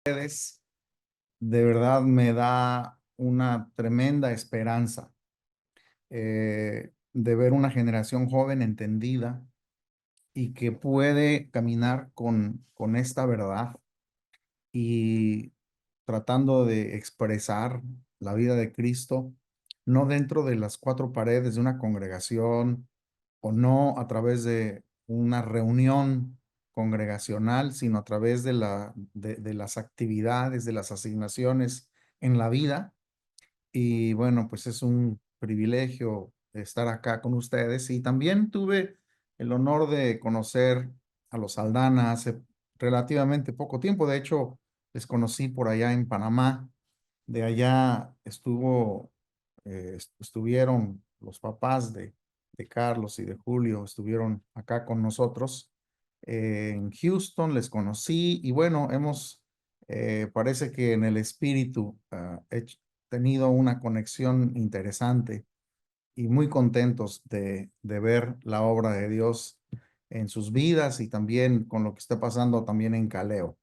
Ustedes, de verdad me da una tremenda esperanza de ver una generación joven entendida y que puede caminar con esta verdad y tratando de expresar la vida de Cristo, no dentro de las cuatro paredes de una congregación o no a través de una reunión congregacional, sino a través de las actividades, de las asignaciones en la vida. Y bueno, pues es un privilegio estar acá con ustedes. Y también tuve el honor de conocer a los Aldana hace relativamente poco tiempo. De hecho, les conocí por allá en Panamá. De allá estuvieron los papás de Carlos y de Julio, estuvieron acá con nosotros. En Houston les conocí y bueno, parece que en el espíritu, tenido una conexión interesante y muy contentos de ver la obra de Dios en sus vidas y también con lo que está pasando también en Caleo.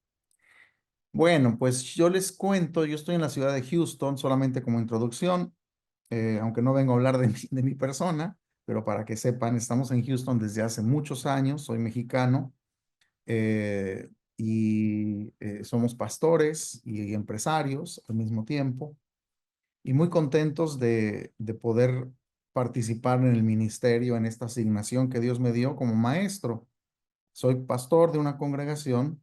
Bueno, pues yo les cuento, yo estoy en la ciudad de Houston solamente como introducción, aunque no vengo a hablar de mi persona, pero para que sepan, estamos en Houston desde hace muchos años, soy mexicano, somos pastores y empresarios al mismo tiempo y muy contentos de poder participar en el ministerio, en esta asignación que Dios me dio como maestro. Soy pastor de una congregación,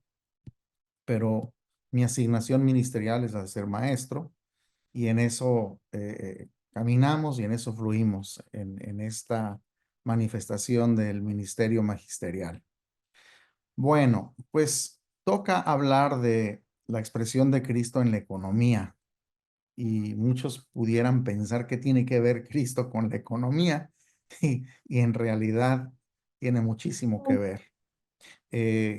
pero mi asignación ministerial es la de ser maestro y en eso caminamos y en eso fluimos en esta manifestación del ministerio magisterial. Bueno, pues toca hablar de la expresión de Cristo en la economía y muchos pudieran pensar que tiene que ver Cristo con la economía y en realidad tiene muchísimo que ver.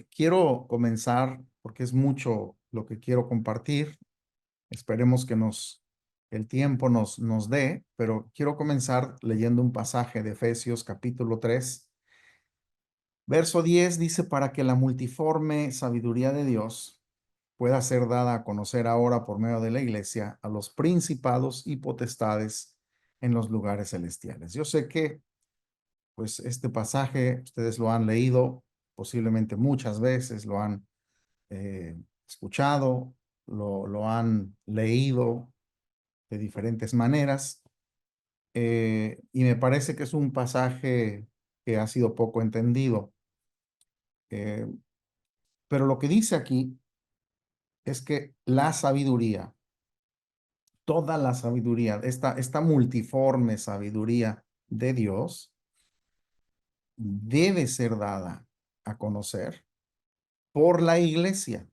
Quiero comenzar porque es mucho lo que quiero compartir. Esperemos que el tiempo nos dé, pero quiero comenzar leyendo un pasaje de Efesios capítulo 3. Verso 10 dice, para que la multiforme sabiduría de Dios pueda ser dada a conocer ahora por medio de la iglesia a los principados y potestades en los lugares celestiales. Yo sé que, pues, este pasaje ustedes lo han leído posiblemente muchas veces, lo han escuchado, lo han leído de diferentes maneras, y me parece que es un pasaje que ha sido poco entendido. Eh, pero lo que dice aquí es que la sabiduría, toda la sabiduría, esta multiforme sabiduría de Dios debe ser dada a conocer por la iglesia.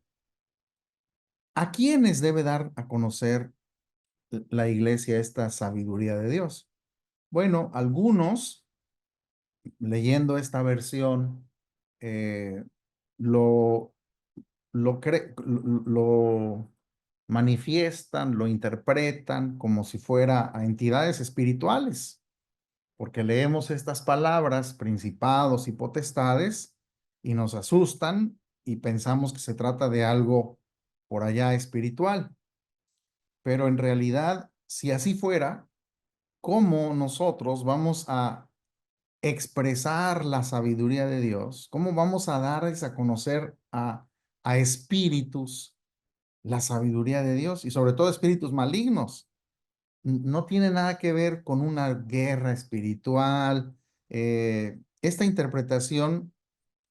¿A quiénes debe dar a conocer la iglesia esta sabiduría de Dios? Bueno, algunos, leyendo esta versión, eh, lo, lo manifiestan, lo interpretan como si fuera a entidades espirituales, porque leemos estas palabras, principados y potestades, y nos asustan y pensamos que se trata de algo por allá espiritual. Pero en realidad, si así fuera, ¿cómo nosotros vamos a expresar la sabiduría de Dios? ¿Cómo vamos a darles a conocer a espíritus la sabiduría de Dios y sobre todo espíritus malignos? No tiene nada que ver con una guerra espiritual. Esta interpretación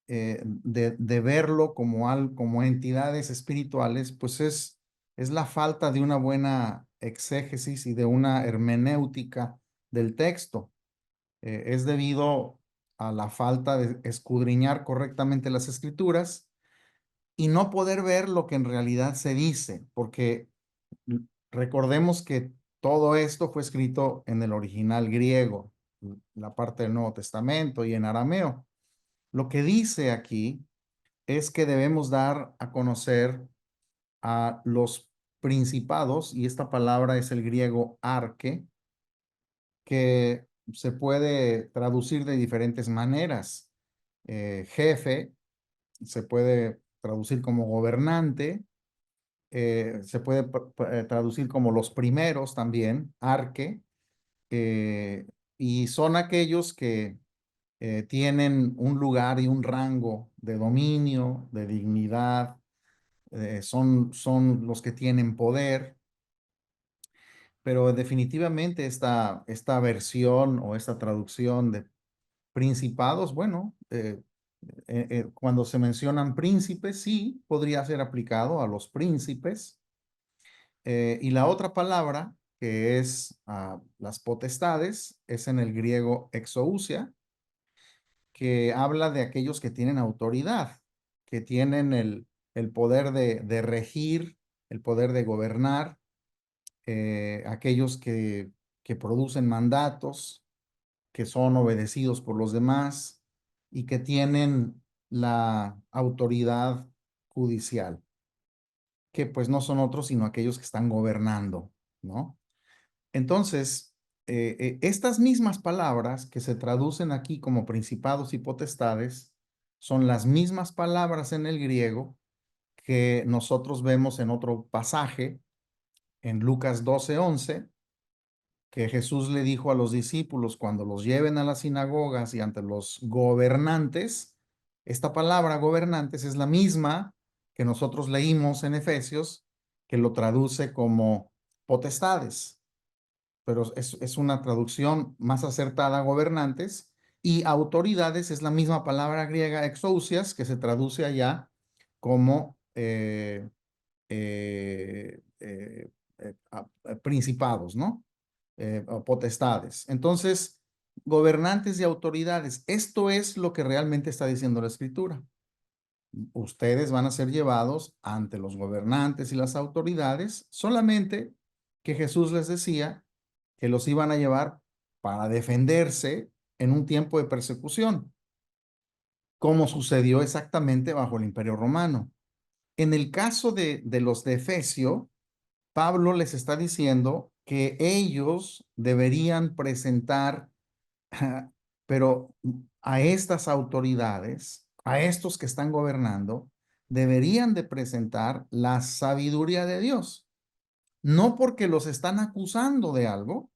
de verlo como entidades espirituales, pues es la falta de una buena exégesis y de una hermenéutica del texto. Es debido a la falta de escudriñar correctamente las escrituras y no poder ver lo que en realidad se dice, porque recordemos que todo esto fue escrito en el original griego, la parte del Nuevo Testamento y en arameo. Lo que dice aquí es que debemos dar a conocer a los principados, y esta palabra es el griego arque, que se puede traducir de diferentes maneras. Jefe se puede traducir como gobernante, se puede traducir como los primeros también, arque, y son aquellos que tienen un lugar y un rango de dominio, de dignidad, son los que tienen poder, pero definitivamente esta versión o esta traducción de principados, bueno, cuando se mencionan príncipes, sí, podría ser aplicado a los príncipes. Y la otra palabra, que es las potestades, es en el griego exousia, que habla de aquellos que tienen autoridad, que tienen el poder de regir, el poder de gobernar, aquellos que producen mandatos, que son obedecidos por los demás y que tienen la autoridad judicial, que pues no son otros sino aquellos que están gobernando, ¿no? Entonces, estas mismas palabras que se traducen aquí como principados y potestades son las mismas palabras en el griego que nosotros vemos en otro pasaje, en Lucas 12:11, que Jesús le dijo a los discípulos cuando los lleven a las sinagogas y ante los gobernantes. Esta palabra gobernantes es la misma que nosotros leímos en Efesios, que lo traduce como potestades, pero es una traducción más acertada, gobernantes, y autoridades es la misma palabra griega exousias, que se traduce allá como principados, ¿no? O potestades. Entonces, gobernantes y autoridades, esto es lo que realmente está diciendo la Escritura. Ustedes van a ser llevados ante los gobernantes y las autoridades, solamente que Jesús les decía que los iban a llevar para defenderse en un tiempo de persecución, como sucedió exactamente bajo el Imperio Romano. En el caso de los de Efesio, Pablo les está diciendo que ellos deberían presentar, pero a estas autoridades, a estos que están gobernando, deberían de presentar la sabiduría de Dios. No porque los están acusando de algo,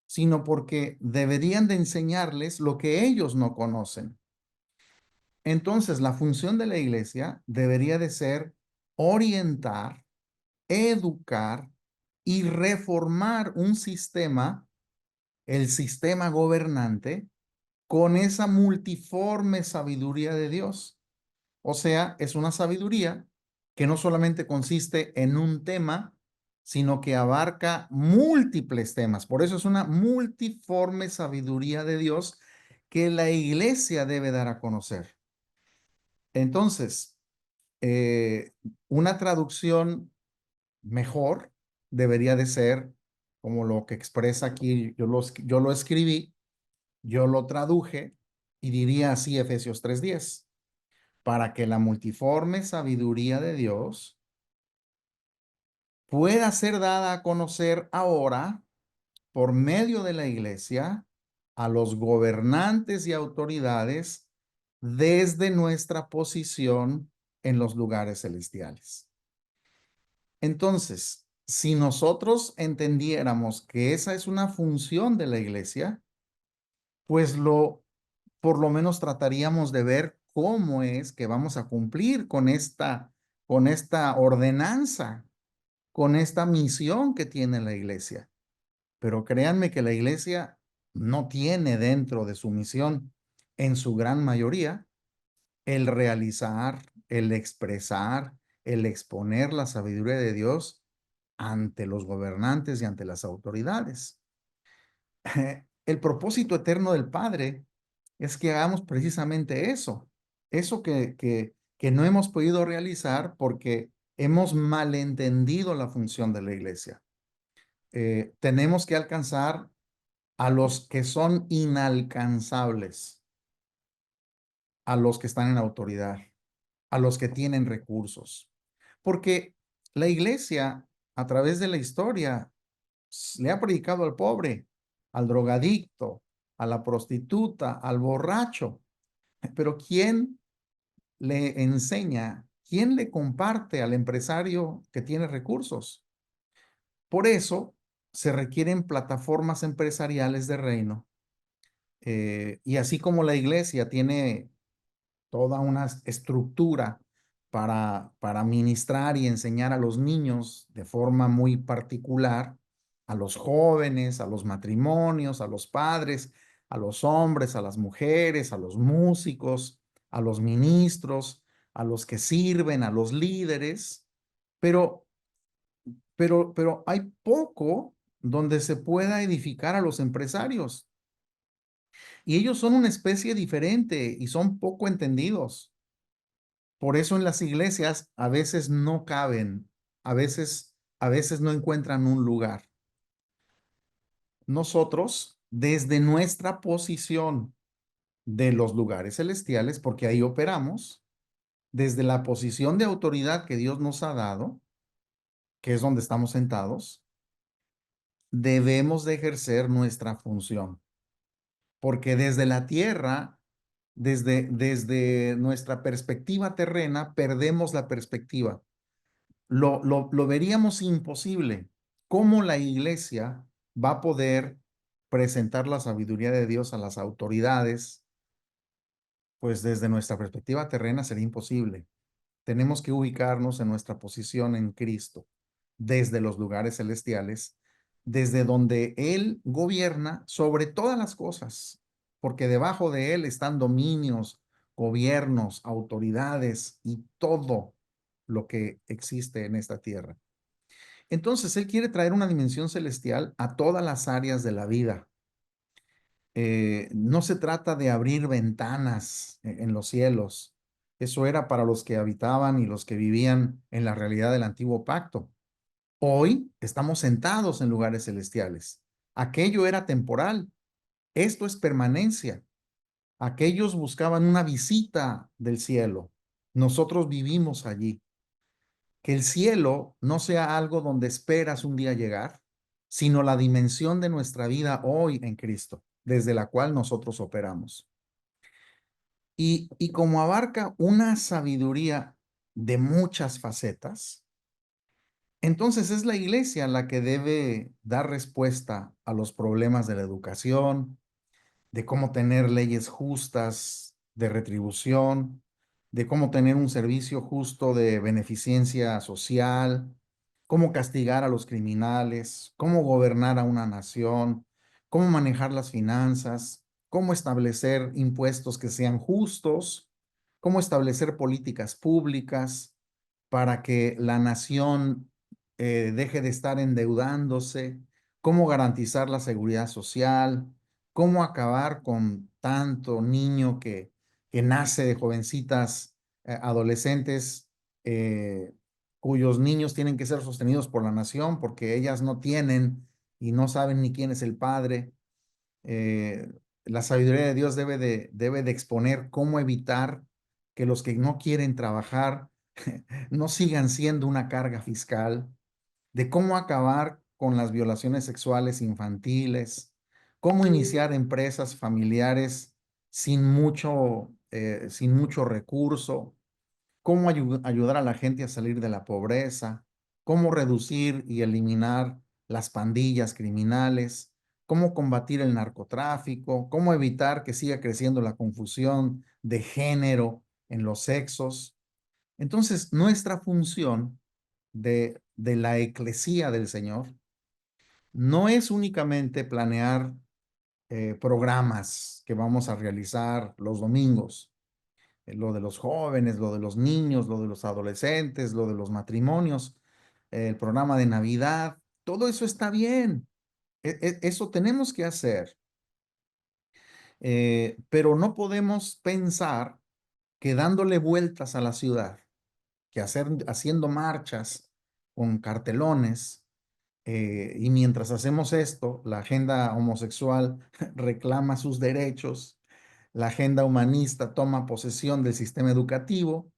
sino porque deberían de enseñarles lo que ellos no conocen. Entonces, la función de la iglesia debería de ser orientar, educar y reformar un sistema, el sistema gobernante, con esa multiforme sabiduría de Dios. O sea, es una sabiduría que no solamente consiste en un tema, sino que abarca múltiples temas. Por eso es una multiforme sabiduría de Dios que la iglesia debe dar a conocer. Entonces, eh, una traducción mejor debería de ser como lo que expresa aquí, yo lo escribí, yo lo traduje y diría así Efesios 3:10, para que la multiforme sabiduría de Dios pueda ser dada a conocer ahora por medio de la iglesia a los gobernantes y autoridades desde nuestra posición en los lugares celestiales. Entonces, si nosotros entendiéramos que esa es una función de la iglesia, pues por lo menos trataríamos de ver cómo es que vamos a cumplir con esta ordenanza, con esta misión que tiene la iglesia. Pero créanme que la iglesia no tiene dentro de su misión, en su gran mayoría, el realizar, el expresar, el exponer la sabiduría de Dios ante los gobernantes y ante las autoridades. El propósito eterno del Padre es que hagamos precisamente eso que no hemos podido realizar porque hemos malentendido la función de la iglesia. Tenemos que alcanzar a los que son inalcanzables, a los que están en autoridad, a los que tienen recursos. Porque la iglesia, a través de la historia, le ha predicado al pobre, al drogadicto, a la prostituta, al borracho. Pero ¿quién le enseña? ¿quién le comparte al empresario que tiene recursos? Por eso se requieren plataformas empresariales de reino. Y así como la iglesia tiene toda una estructura para ministrar y enseñar a los niños de forma muy particular, a los jóvenes, a los matrimonios, a los padres, a los hombres, a las mujeres, a los músicos, a los ministros, a los que sirven, a los líderes, pero, pero hay poco donde se pueda edificar a los empresarios. Y ellos son una especie diferente y son poco entendidos. Por eso en las iglesias a veces no caben, a veces no encuentran un lugar. Nosotros, desde nuestra posición de los lugares celestiales, porque ahí operamos, desde la posición de autoridad que Dios nos ha dado, que es donde estamos sentados, debemos de ejercer nuestra función. Porque desde la tierra, desde nuestra perspectiva terrena, perdemos la perspectiva. Lo veríamos imposible. ¿Cómo la iglesia va a poder presentar la sabiduría de Dios a las autoridades? Pues desde nuestra perspectiva terrena sería imposible. Tenemos que ubicarnos en nuestra posición en Cristo, desde los lugares celestiales, desde donde Él gobierna sobre todas las cosas, porque debajo de Él están dominios, gobiernos, autoridades y todo lo que existe en esta tierra. Entonces, Él quiere traer una dimensión celestial a todas las áreas de la vida. No se trata de abrir ventanas en los cielos. Eso era para los que habitaban y los que vivían en la realidad del antiguo pacto. Hoy estamos sentados en lugares celestiales. Aquello era temporal. Esto es permanencia. Aquellos buscaban una visita del cielo. Nosotros vivimos allí. Que el cielo no sea algo donde esperas un día llegar, sino la dimensión de nuestra vida hoy en Cristo, desde la cual nosotros operamos. Y como abarca una sabiduría de muchas facetas, entonces es la iglesia la que debe dar respuesta a los problemas de la educación, de cómo tener leyes justas de retribución, de cómo tener un servicio justo de beneficencia social, cómo castigar a los criminales, cómo gobernar a una nación, cómo manejar las finanzas, cómo establecer impuestos que sean justos, cómo establecer políticas públicas para que la nación deje de estar endeudándose, cómo garantizar la seguridad social, cómo acabar con tanto niño que nace de jovencitas adolescentes cuyos niños tienen que ser sostenidos por la nación porque ellas no tienen y no saben ni quién es el padre. Eh, la sabiduría de Dios debe de exponer cómo evitar que los que no quieren trabajar no sigan siendo una carga fiscal, de cómo acabar con las violaciones sexuales infantiles, cómo iniciar empresas familiares sin mucho recurso, cómo ayudar a la gente a salir de la pobreza, cómo reducir y eliminar las pandillas criminales, cómo combatir el narcotráfico, cómo evitar que siga creciendo la confusión de género en los sexos. Entonces, nuestra función de la eclesía del Señor no es únicamente planear programas que vamos a realizar los domingos, lo de los jóvenes, lo de los niños, lo de los adolescentes, lo de los matrimonios, el programa de Navidad, todo eso está bien, eso tenemos que hacer, pero no podemos pensar que dándole vueltas a la ciudad, que haciendo marchas con cartelones, y mientras hacemos esto, la agenda homosexual reclama sus derechos, la agenda humanista toma posesión del sistema educativo,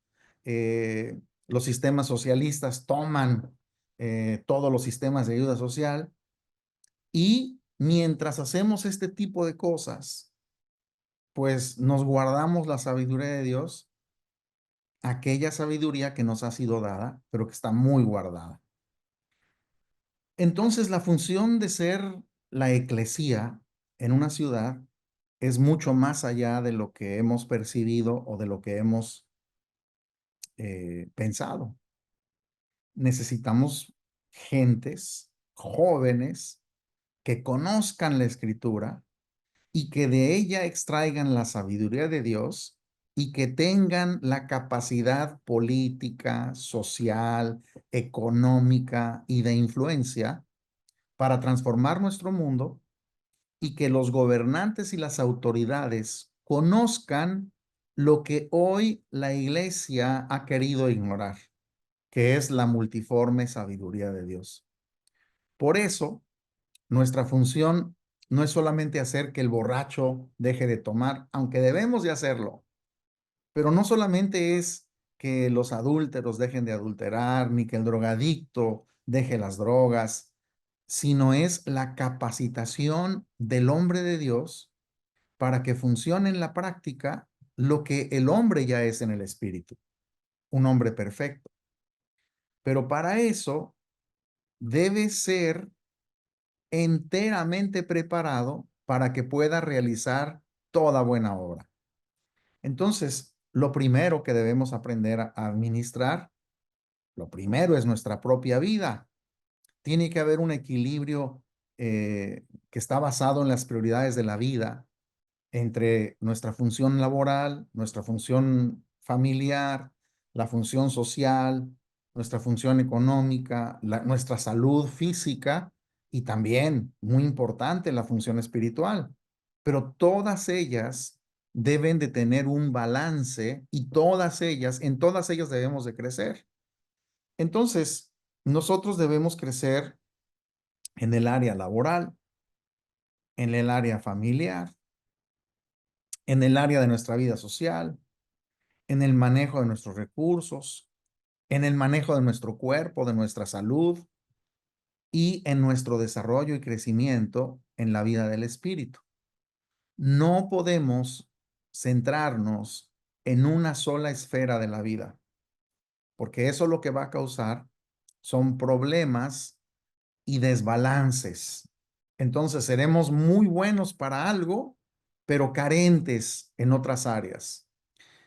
los sistemas socialistas toman todos los sistemas de ayuda social y mientras hacemos este tipo de cosas, pues nos guardamos la sabiduría de Dios aquella sabiduría que nos ha sido dada, pero que está muy guardada. Entonces, la función de ser la eclesía en una ciudad es mucho más allá de lo que hemos percibido o de lo que hemos pensado. Necesitamos gentes jóvenes que conozcan la escritura y que de ella extraigan la sabiduría de Dios y que tengan la capacidad política, social, económica y de influencia para transformar nuestro mundo, y que los gobernantes y las autoridades conozcan lo que hoy la iglesia ha querido ignorar, que es la multiforme sabiduría de Dios. Por eso, nuestra función no es solamente hacer que el borracho deje de tomar, aunque debemos de hacerlo, pero no solamente es que los adúlteros dejen de adulterar, ni que el drogadicto deje las drogas, sino es la capacitación del hombre de Dios para que funcione en la práctica lo que el hombre ya es en el espíritu, un hombre perfecto. Pero para eso debe ser enteramente preparado para que pueda realizar toda buena obra. Entonces, lo primero que debemos aprender a administrar, lo primero es nuestra propia vida. Tiene que haber un equilibrio que está basado en las prioridades de la vida entre nuestra función laboral, nuestra función familiar, la función social, nuestra función económica, nuestra salud física y también, muy importante, la función espiritual. Pero todas ellas deben de tener un balance y en todas ellas debemos de crecer. Entonces, nosotros debemos crecer en el área laboral, en el área familiar, en el área de nuestra vida social, en el manejo de nuestros recursos, en el manejo de nuestro cuerpo, de nuestra salud y en nuestro desarrollo y crecimiento en la vida del espíritu. No podemos centrarnos en una sola esfera de la vida, porque eso lo que va a causar son problemas y desbalances. Entonces seremos muy buenos para algo, pero carentes en otras áreas.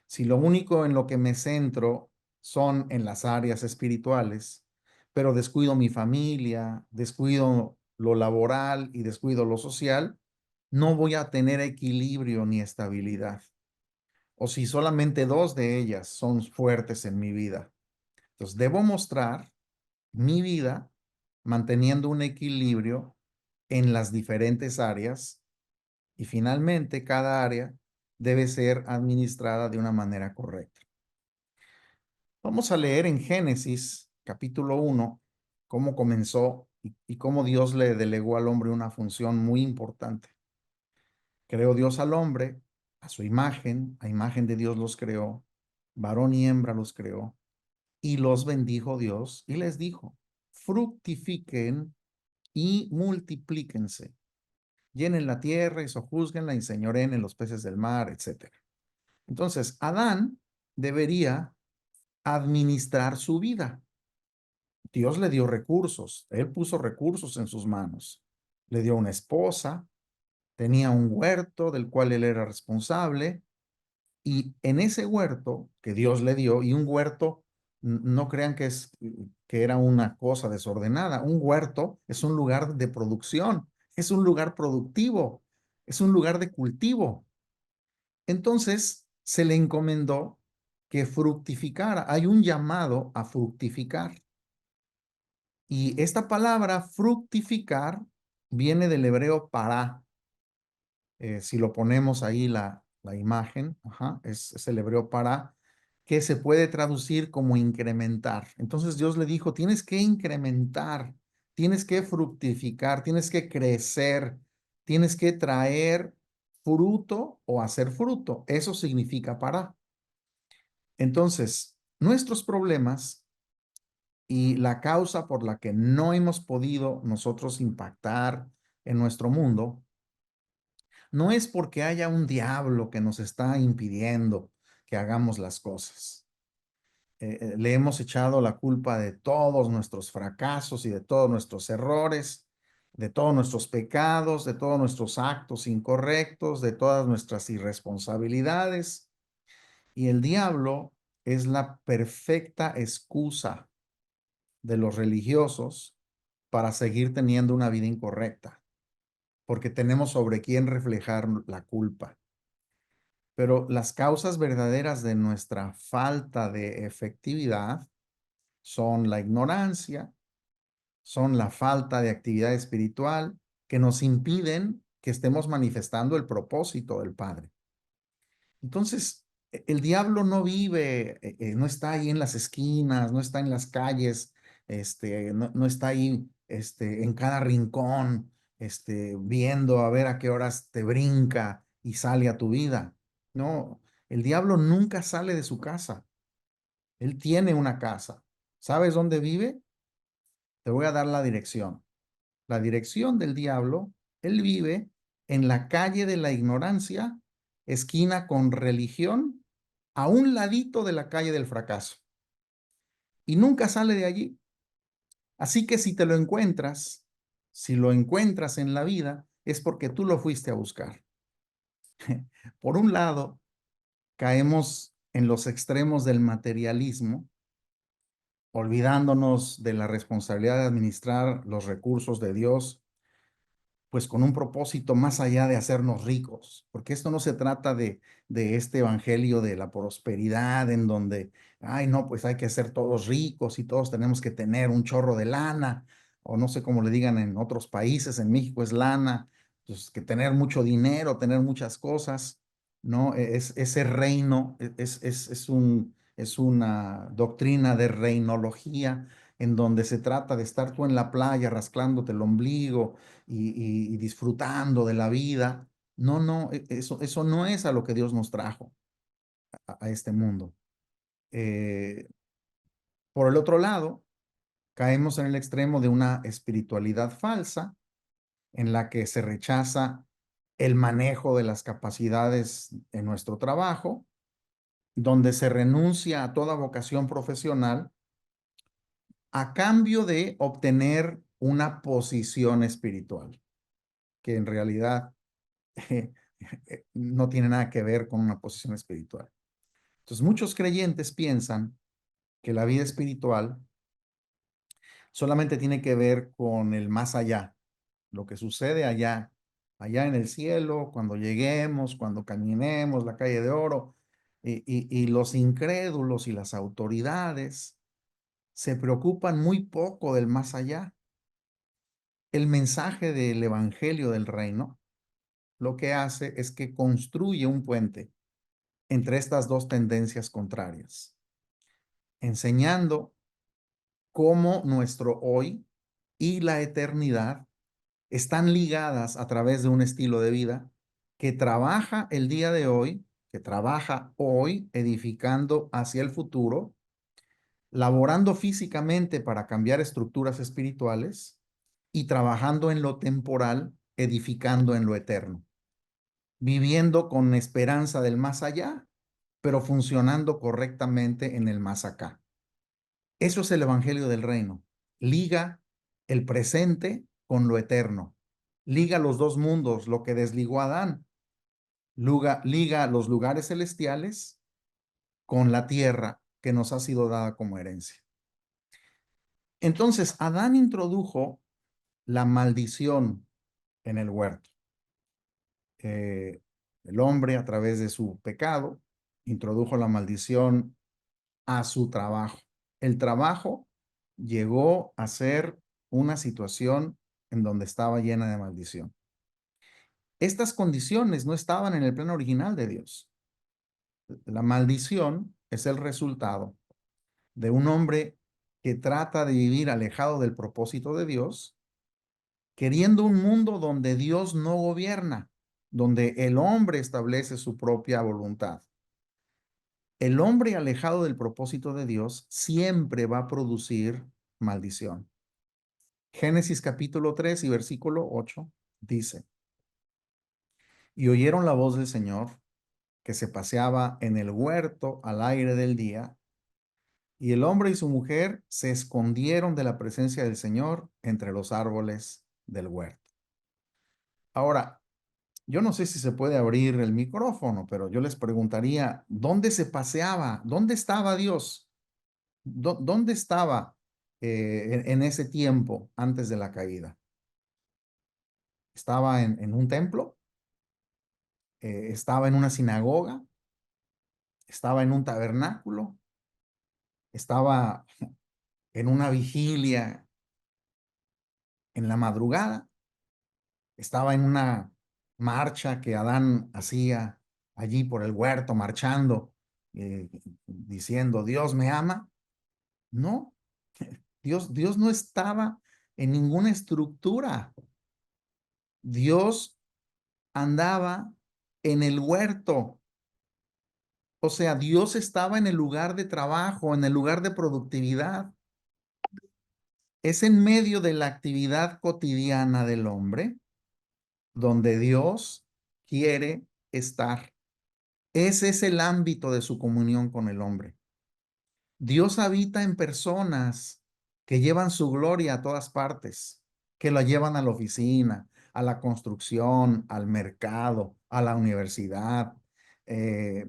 Si lo único en lo que me centro son en las áreas espirituales, pero descuido mi familia, descuido lo laboral y descuido lo social, no voy a tener equilibrio ni estabilidad. O si solamente dos de ellas son fuertes en mi vida. Entonces, debo mostrar mi vida manteniendo un equilibrio en las diferentes áreas y finalmente cada área debe ser administrada de una manera correcta. Vamos a leer en Génesis capítulo 1 cómo comenzó y cómo Dios le delegó al hombre una función muy importante. Creó Dios al hombre a su imagen, a imagen de Dios los creó, varón y hembra los creó, y los bendijo Dios y les dijo, fructifiquen y multiplíquense, llenen la tierra y sojúzguenla y señoren en los peces del mar, etc. Entonces, Adán debería administrar su vida. Dios le dio recursos, él puso recursos en sus manos. Le dio una esposa, tenía un huerto del cual él era responsable, y en ese huerto que Dios le dio, y un huerto, no crean que era una cosa desordenada, un huerto es un lugar de producción, es un lugar productivo, es un lugar de cultivo. Entonces se le encomendó que fructificara. Hay un llamado a fructificar. Y esta palabra fructificar viene del hebreo para. Si lo ponemos ahí la imagen, ajá, es el hebreo para, que se puede traducir como incrementar. Entonces Dios le dijo, tienes que incrementar, tienes que fructificar, tienes que crecer, tienes que traer fruto o hacer fruto. Eso significa para. Entonces, nuestros problemas y la causa por la que no hemos podido nosotros impactar en nuestro mundo no es porque haya un diablo que nos está impidiendo que hagamos las cosas. Le hemos echado la culpa de todos nuestros fracasos y de todos nuestros errores, de todos nuestros pecados, de todos nuestros actos incorrectos, de todas nuestras irresponsabilidades. Y el diablo es la perfecta excusa de los religiosos para seguir teniendo una vida incorrecta, porque tenemos sobre quién reflejar la culpa. Pero las causas verdaderas de nuestra falta de efectividad son la ignorancia, son la falta de actividad espiritual que nos impiden que estemos manifestando el propósito del Padre. Entonces, el diablo no vive, no está ahí en las esquinas, no está en las calles, no está ahí en cada rincón, viendo a ver a qué horas te brinca y sale a tu vida. No, el diablo nunca sale de su casa. Él tiene una casa. ¿Sabes dónde vive? Te voy a dar la dirección. La dirección del diablo, él vive en la calle de la ignorancia, esquina con religión, a un ladito de la calle del fracaso. Y nunca sale de allí. Así que si te lo encuentras, si lo encuentras en la vida, es porque tú lo fuiste a buscar. Por un lado, caemos en los extremos del materialismo, olvidándonos de la responsabilidad de administrar los recursos de Dios, pues con un propósito más allá de hacernos ricos, porque esto no se trata de este evangelio de la prosperidad en donde, ay, no, pues hay que ser todos ricos y todos tenemos que tener un chorro de lana, o no sé cómo le digan en otros países, en México es lana, pues que tener mucho dinero, tener muchas cosas, ¿no? Es ese reino, es una doctrina de reinología en donde se trata de estar tú en la playa rascándote el ombligo y disfrutando de la vida. No, no, eso no es a lo que Dios nos trajo a este mundo. Eh, por el otro lado, caemos en el extremo de una espiritualidad falsa en la que se rechaza el manejo de las capacidades en nuestro trabajo, donde se renuncia a toda vocación profesional a cambio de obtener una posición espiritual, que en realidad no tiene nada que ver con una posición espiritual. Entonces, muchos creyentes piensan que la vida espiritual solamente tiene que ver con el más allá, lo que sucede allá, allá en el cielo, cuando lleguemos, cuando caminemos la calle de oro, y los incrédulos y las autoridades se preocupan muy poco del más allá. El mensaje del evangelio del reino lo que hace es que construye un puente entre estas dos tendencias contrarias, enseñando cómo nuestro hoy y la eternidad están ligadas a través de un estilo de vida que trabaja el día de hoy, que trabaja hoy edificando hacia el futuro, laborando físicamente para cambiar estructuras espirituales y trabajando en lo temporal, edificando en lo eterno, viviendo con esperanza del más allá, pero funcionando correctamente en el más acá. Eso es el evangelio del reino. Liga el presente con lo eterno. Liga los dos mundos, lo que desligó a Adán. Liga los lugares celestiales con la tierra que nos ha sido dada como herencia. Entonces, Adán introdujo la maldición en el huerto. El hombre, a través de su pecado, introdujo la maldición a su trabajo. El trabajo llegó a ser una situación en donde estaba llena de maldición. Estas condiciones no estaban en el plan original de Dios. La maldición es el resultado de un hombre que trata de vivir alejado del propósito de Dios, queriendo un mundo donde Dios no gobierna, donde el hombre establece su propia voluntad. El hombre alejado del propósito de Dios siempre va a producir maldición. Génesis capítulo 3 y versículo 8 dice, y oyeron la voz del Señor que se paseaba en el huerto al aire del día, Y el hombre y su mujer se escondieron de la presencia del Señor entre los árboles del huerto. Ahora, yo no sé si se puede abrir el micrófono, pero yo les preguntaría, ¿dónde se paseaba? ¿Dónde estaba Dios? ¿Dónde estaba en ese tiempo antes de la caída? ¿Estaba en un templo? ¿Estaba en una sinagoga? ¿Estaba en un tabernáculo? ¿Estaba en una vigilia en la madrugada? ¿Estaba en una marcha que Adán hacía allí por el huerto, marchando, diciendo, Dios me ama? No, Dios no estaba en ninguna estructura. Dios andaba en el huerto. O sea, Dios estaba en el lugar de trabajo, en el lugar de productividad. Es en medio de la actividad cotidiana del hombre donde Dios quiere estar. Ese es el ámbito de su comunión con el hombre. Dios habita en personas que llevan su gloria a todas partes, que la llevan a la oficina, a la construcción, al mercado, a la universidad, eh,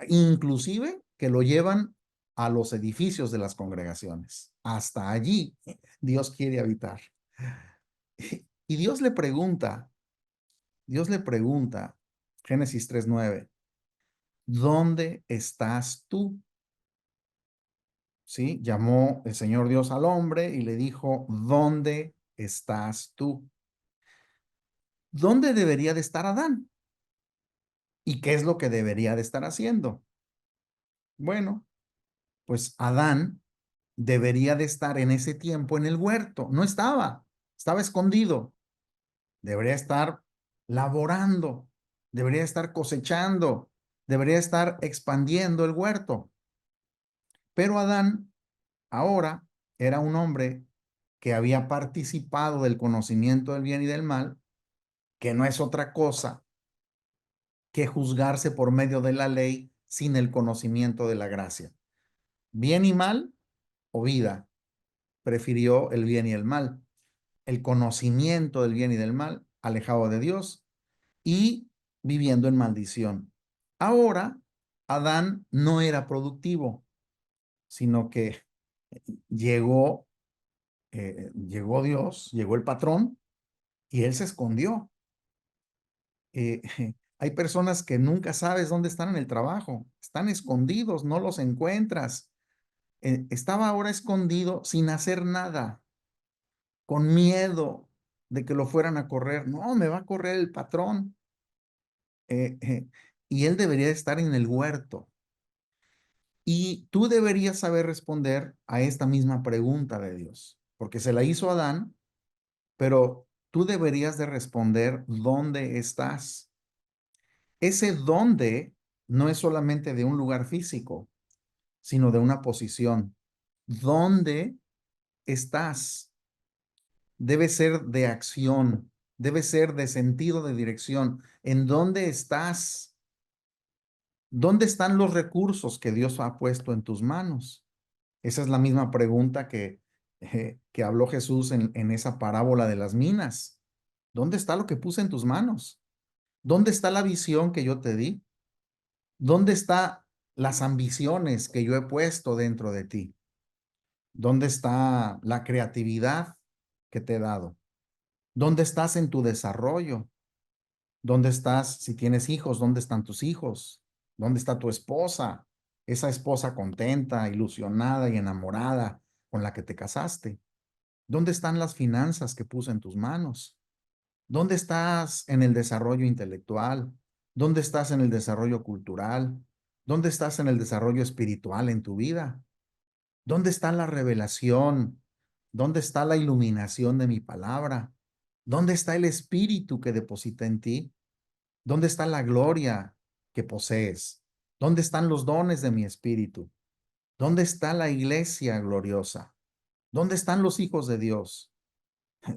inclusive que lo llevan a los edificios de las congregaciones. Hasta allí Dios quiere habitar. Y Dios le pregunta, Génesis 3:9, ¿dónde estás tú? ¿Sí? Llamó el Señor Dios al hombre y le dijo, ¿dónde estás tú? ¿Dónde debería de estar Adán? ¿Y qué es lo que debería de estar haciendo? Bueno, pues Adán debería de estar en ese tiempo en el huerto. No estaba, estaba escondido. Debería estar laborando, debería estar cosechando, debería estar expandiendo el huerto. Pero Adán ahora era un hombre que había participado del conocimiento del bien y del mal, que no es otra cosa que juzgarse por medio de la ley sin el conocimiento de la gracia. Bien y mal o vida, prefirió el bien y el mal. El conocimiento del bien y del mal, alejado de Dios y viviendo en maldición. Ahora, Adán no era productivo, sino que llegó, llegó Dios, llegó el patrón y él se escondió. Eh, hay personas que nunca sabes dónde están en el trabajo, están escondidos, no los encuentras. Estaba ahora escondido sin hacer nada, con miedo de que lo fueran a correr. No, me va a correr el patrón. Eh, eh, y él debería estar en el huerto. Y tú deberías saber responder a esta misma pregunta de Dios, porque se la hizo Adán, pero tú deberías de responder dónde estás. Ese dónde no es solamente de un lugar físico, sino de una posición. ¿Dónde estás? Debe ser de acción, debe ser de sentido de dirección. ¿En dónde estás? ¿Dónde están los recursos que Dios ha puesto en tus manos? Esa es la misma pregunta que habló Jesús en esa parábola de las minas. ¿Dónde está lo que puse en tus manos? ¿Dónde está la visión que yo te di? ¿Dónde están las ambiciones que yo he puesto dentro de ti? ¿Dónde está la creatividad que te he dado? ¿Dónde estás en tu desarrollo? ¿Dónde estás si tienes hijos? ¿Dónde están tus hijos? ¿Dónde está tu esposa? Esa esposa contenta, ilusionada y enamorada con la que te casaste. ¿Dónde están las finanzas que puse en tus manos? ¿Dónde estás en el desarrollo intelectual? ¿Dónde estás en el desarrollo cultural? ¿Dónde estás en el desarrollo espiritual en tu vida? ¿Dónde está la revelación? ¿Dónde está la iluminación de mi palabra? ¿Dónde está el espíritu que deposita en ti? ¿Dónde está la gloria que posees? ¿Dónde están los dones de mi espíritu? ¿Dónde está la iglesia gloriosa? ¿Dónde están los hijos de Dios?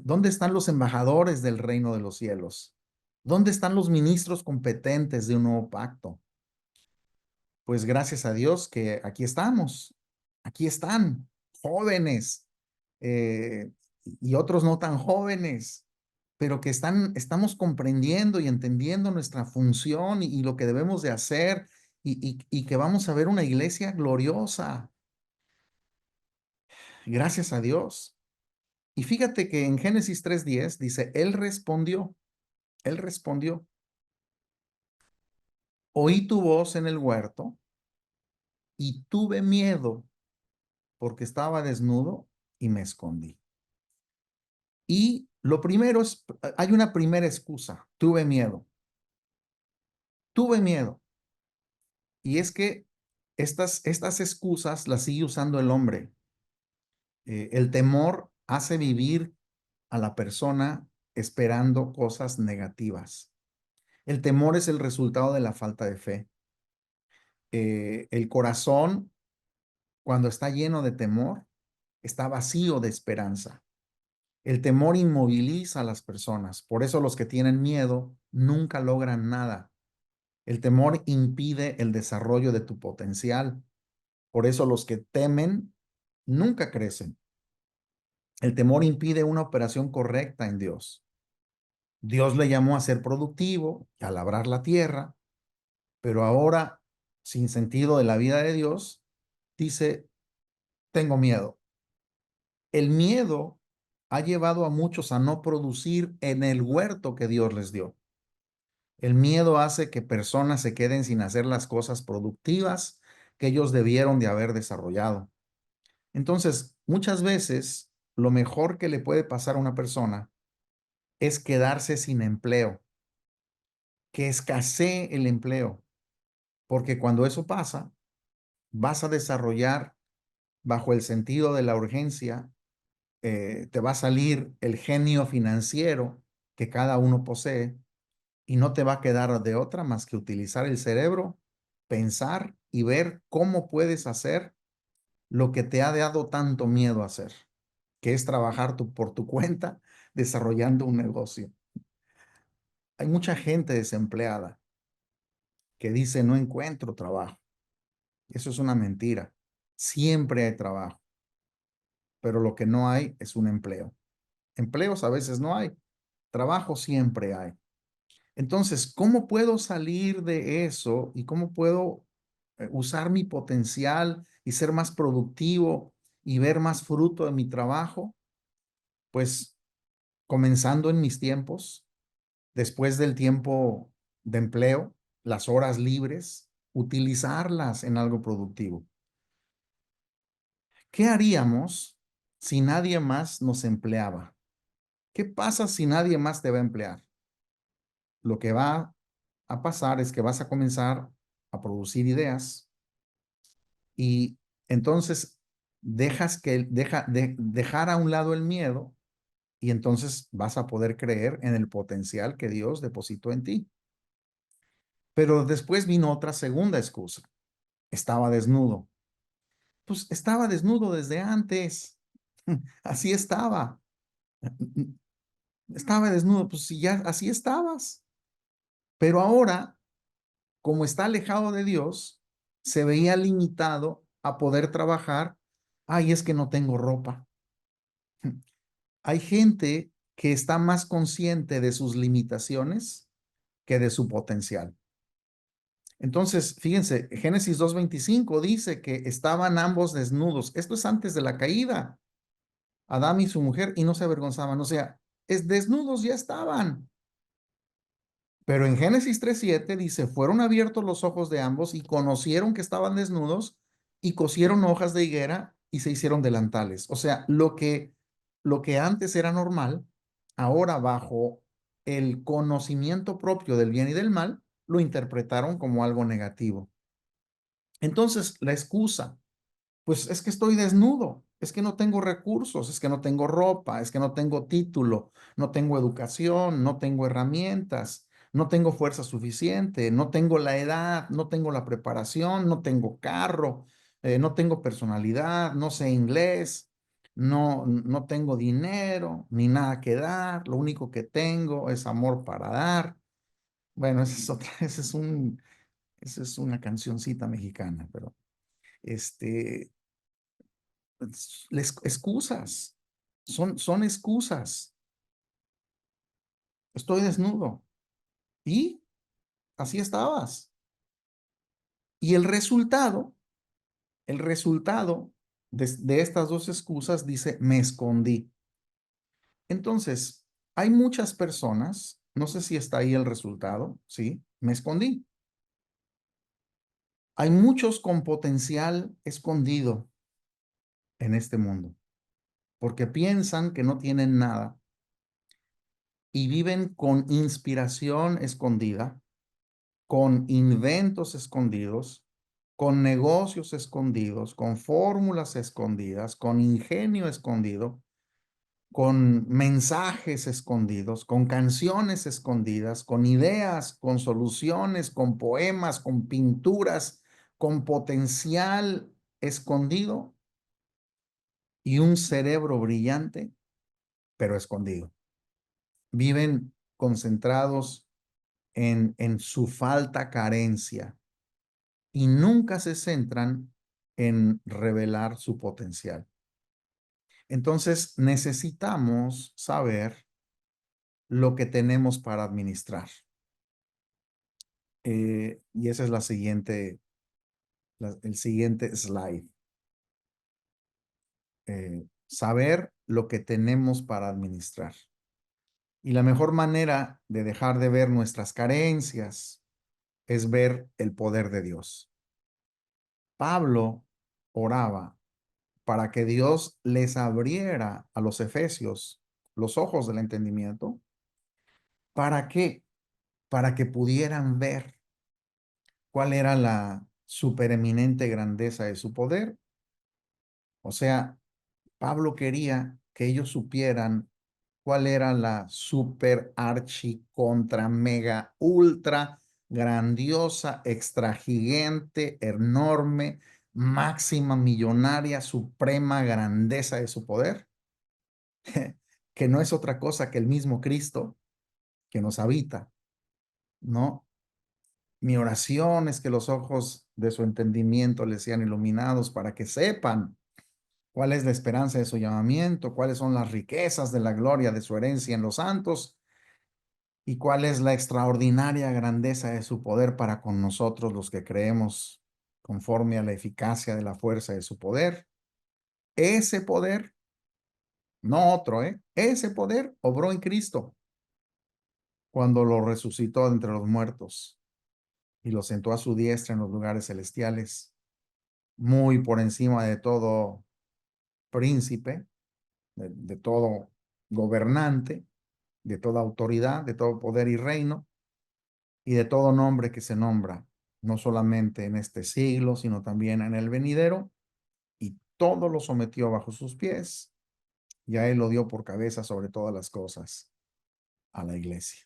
¿Dónde están los embajadores del reino de los cielos? ¿Dónde están los ministros competentes de un nuevo pacto? Pues gracias a Dios que aquí estamos. aquí están, jóvenes, y otros no tan jóvenes, pero que estamos comprendiendo y entendiendo nuestra función y lo que debemos de hacer y que vamos a ver una iglesia gloriosa. Gracias a Dios. Y fíjate que en Génesis 3:10 dice, él respondió, oí tu voz en el huerto y tuve miedo porque estaba desnudo y me escondí. Y lo primero es, hay una primera excusa, tuve miedo. Y es que estas excusas las sigue usando el hombre. El temor hace vivir a la persona esperando cosas negativas. El temor es el resultado de la falta de fe. El corazón, cuando está lleno de temor, está vacío de esperanza. El temor inmoviliza a las personas. Por eso los que tienen miedo nunca logran nada. El temor impide el desarrollo de tu potencial. Por eso los que temen nunca crecen. El temor impide una operación correcta en Dios. Dios le llamó a ser productivo, a labrar la tierra, pero ahora, sin sentido de la vida de Dios, dice, tengo miedo. El miedo ha llevado a muchos a no producir en el huerto que Dios les dio. El miedo hace que personas se queden sin hacer las cosas productivas que ellos debieron de haber desarrollado. Entonces, muchas veces, lo mejor que le puede pasar a una persona es quedarse sin empleo, que escasee el empleo, porque cuando eso pasa, vas a desarrollar bajo el sentido de la urgencia, te va a salir el genio financiero que cada uno posee y no te va a quedar de otra más que utilizar el cerebro, pensar y ver cómo puedes hacer lo que te ha dado tanto miedo hacer, que es trabajar por tu cuenta desarrollando un negocio. Hay mucha gente desempleada que dice no encuentro trabajo. Eso es una mentira. Siempre hay trabajo, pero lo que no hay es un empleo. Empleos a veces no hay, trabajo siempre hay. Entonces, ¿cómo puedo salir de eso y cómo puedo usar mi potencial y ser más productivo y ver más fruto de mi trabajo? Pues comenzando en mis tiempos, después del tiempo de empleo, las horas libres, utilizarlas en algo productivo. ¿Qué haríamos si nadie más nos empleaba? ¿Qué pasa si nadie más te va a emplear? Lo que va a pasar es que vas a comenzar a producir ideas y entonces dejar a un lado el miedo y entonces vas a poder creer en el potencial que Dios depositó en ti. Pero después vino otra segunda excusa. Estaba desnudo. Pues estaba desnudo desde antes. Así estaba. Estaba desnudo, pues si ya así estabas. Pero ahora, como está alejado de Dios, se veía limitado a poder trabajar. Ay, es que no tengo ropa. Hay gente que está más consciente de sus limitaciones que de su potencial. Entonces, fíjense, Génesis 2:25 dice que estaban ambos desnudos. Esto es antes de la caída. Adán y su mujer y no se avergonzaban. O sea, desnudos ya estaban. Pero en Génesis 3:7 dice, fueron abiertos los ojos de ambos y conocieron que estaban desnudos y cosieron hojas de higuera y se hicieron delantales. O sea, lo que antes era normal, ahora bajo el conocimiento propio del bien y del mal, lo interpretaron como algo negativo. Entonces, la excusa, pues es que estoy desnudo, es que no tengo recursos, es que no tengo ropa, es que no tengo título, no tengo educación, no tengo herramientas, no tengo fuerza suficiente, no tengo la edad, no tengo la preparación, no tengo carro, no tengo personalidad, no sé inglés, no tengo dinero, ni nada que dar, lo único que tengo es amor para dar. Bueno, esa es otra, esa es una cancioncita mexicana, pero este, excusas, son excusas. Estoy desnudo. Y así estabas. Y el resultado de estas dos excusas dice, me escondí. Entonces, hay muchas personas, no sé si está ahí el resultado, ¿sí? Me escondí. Hay muchos con potencial escondido en este mundo, porque piensan que no tienen nada y viven con inspiración escondida, con inventos escondidos, con negocios escondidos, con fórmulas escondidas, con ingenio escondido, con mensajes escondidos, con canciones escondidas, con ideas, con soluciones, con poemas, con pinturas, con potencial escondido y un cerebro brillante, pero escondido. Viven concentrados en su falta carencia y nunca se centran en revelar su potencial. Entonces necesitamos saber lo que tenemos para administrar. Y esa es el siguiente slide. Saber lo que tenemos para administrar. Y la mejor manera de dejar de ver nuestras carencias es ver el poder de Dios. Pablo oraba para que Dios les abriera a los efesios los ojos del entendimiento. ¿Para qué? Para que pudieran ver cuál era la supereminente grandeza de su poder. O sea, Pablo quería que ellos supieran cuál era la super archi contra mega ultra grandiosa, extra gigante, enorme, máxima millonaria, suprema grandeza de su poder, que no es otra cosa que el mismo Cristo que nos habita, ¿no? Mi oración es que los ojos de su entendimiento les sean iluminados para que sepan cuál es la esperanza de su llamamiento, cuáles son las riquezas de la gloria de su herencia en los santos y cuál es la extraordinaria grandeza de su poder para con nosotros los que creemos conforme a la eficacia de la fuerza de su poder. Ese poder, no otro, ese poder obró en Cristo cuando lo resucitó de entre los muertos y lo sentó a su diestra en los lugares celestiales, muy por encima de todo príncipe, de todo gobernante, de toda autoridad, de todo poder y reino, y de todo nombre que se nombra, no solamente en este siglo, sino también en el venidero, y todo lo sometió bajo sus pies, y a él lo dio por cabeza sobre todas las cosas, a la iglesia.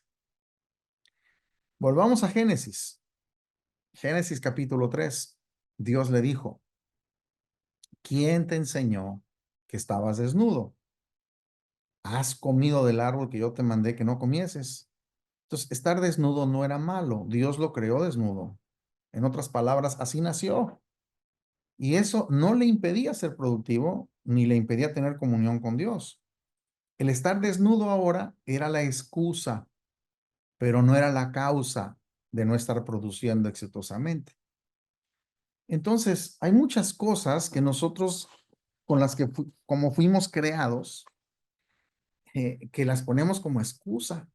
Volvamos a Génesis. Génesis capítulo 3. Dios le dijo, ¿quién te enseñó que estabas desnudo? ¿Has comido del árbol que yo te mandé que no comieses? Entonces, estar desnudo no era malo. Dios lo creó desnudo. En otras palabras, así nació. Y eso no le impedía ser productivo, ni le impedía tener comunión con Dios. El estar desnudo ahora era la excusa, pero no era la causa de no estar produciendo exitosamente. Entonces, hay muchas cosas que nosotros, con las que como fuimos creados, que las ponemos como excusa.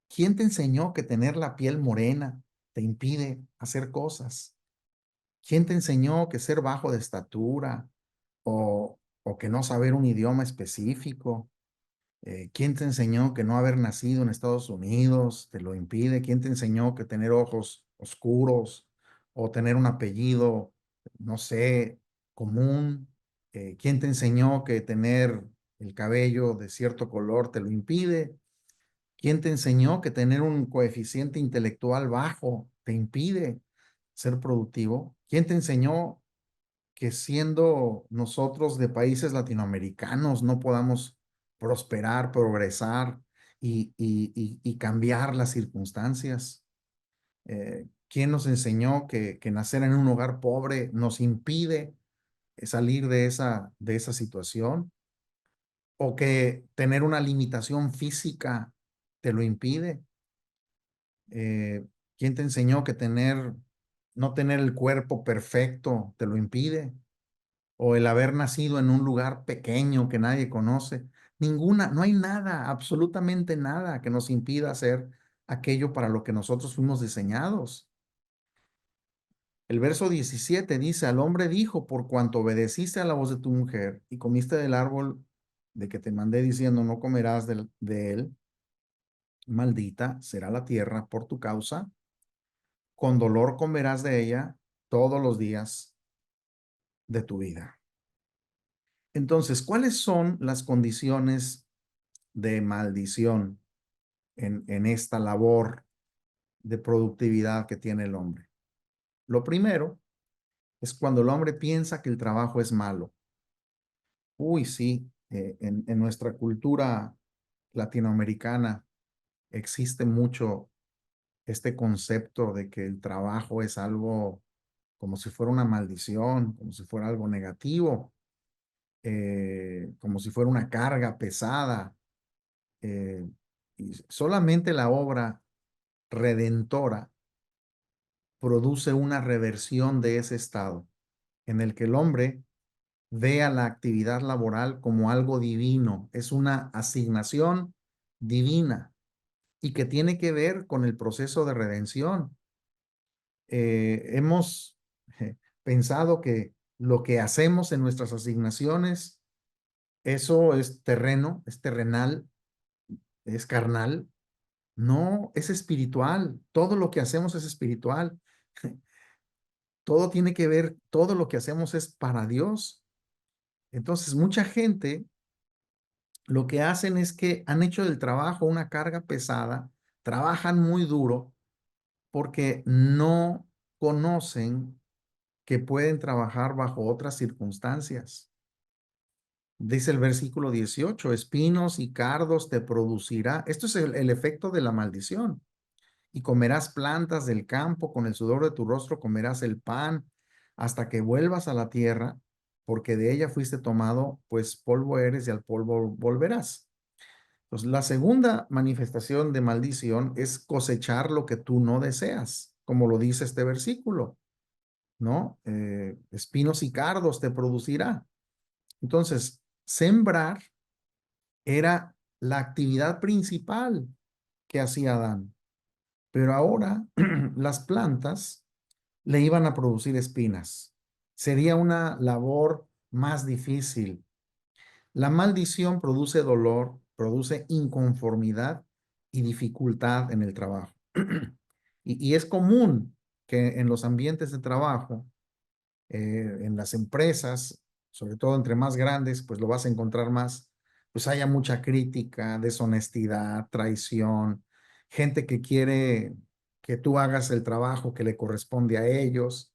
¿Quién te enseñó que tener la piel morena te impide hacer cosas? ¿Quién te enseñó que ser bajo de estatura o que no saber un idioma específico? ¿Quién te enseñó que no haber nacido en Estados Unidos te lo impide? ¿Quién te enseñó que tener ojos oscuros o tener un apellido, no sé, común? ¿Quién te enseñó que tener el cabello de cierto color te lo impide? ¿Quién te enseñó que tener un coeficiente intelectual bajo te impide ser productivo? ¿Quién te enseñó que siendo nosotros de países latinoamericanos no podamos prosperar, progresar y cambiar las circunstancias? ¿Quién nos enseñó que nacer en un hogar pobre nos impide salir de esa situación, o que tener una limitación física te lo impide. ¿Quién te enseñó que no tener el cuerpo perfecto te lo impide? O el haber nacido en un lugar pequeño que nadie conoce. No hay nada, absolutamente nada que nos impida hacer aquello para lo que nosotros fuimos diseñados. El verso 17 dice, al hombre dijo, por cuanto obedeciste a la voz de tu mujer y comiste del árbol de que te mandé diciendo, no comerás de él, maldita será la tierra por tu causa, con dolor comerás de ella todos los días de tu vida. Entonces, ¿cuáles son las condiciones de maldición en esta labor de productividad que tiene el hombre? Lo primero es cuando el hombre piensa que el trabajo es malo. Uy, sí, en nuestra cultura latinoamericana existe mucho este concepto de que el trabajo es algo como si fuera una maldición, como si fuera algo negativo, como si fuera una carga pesada. eh, y solamente la obra redentora produce una reversión de ese estado en el que el hombre vea la actividad laboral como algo divino, es una asignación divina y que tiene que ver con el proceso de redención. Hemos pensado que lo que hacemos en nuestras asignaciones, eso es terreno, es terrenal, es carnal. No, es espiritual. Todo lo que hacemos es espiritual. Todo tiene que ver, todo lo que hacemos es para Dios. Entonces, mucha gente lo que hacen es que han hecho del trabajo una carga pesada, trabajan muy duro porque no conocen que pueden trabajar bajo otras circunstancias. Dice el versículo 18, espinos y cardos te producirá. Esto es el efecto de la maldición. Y comerás plantas del campo, con el sudor de tu rostro comerás el pan, hasta que vuelvas a la tierra, porque de ella fuiste tomado, pues polvo eres y al polvo volverás. Entonces, la segunda manifestación de maldición es cosechar lo que tú no deseas, como lo dice este versículo, ¿no? Espinos y cardos te producirá. Entonces, sembrar era la actividad principal que hacía Adán. Pero ahora las plantas le iban a producir espinas. Sería una labor más difícil. La maldición produce dolor, produce inconformidad y dificultad en el trabajo. Y es común que en los ambientes de trabajo, en las empresas, sobre todo entre más grandes, pues lo vas a encontrar más, pues haya mucha crítica, deshonestidad, traición, gente que quiere que tú hagas el trabajo que le corresponde a ellos,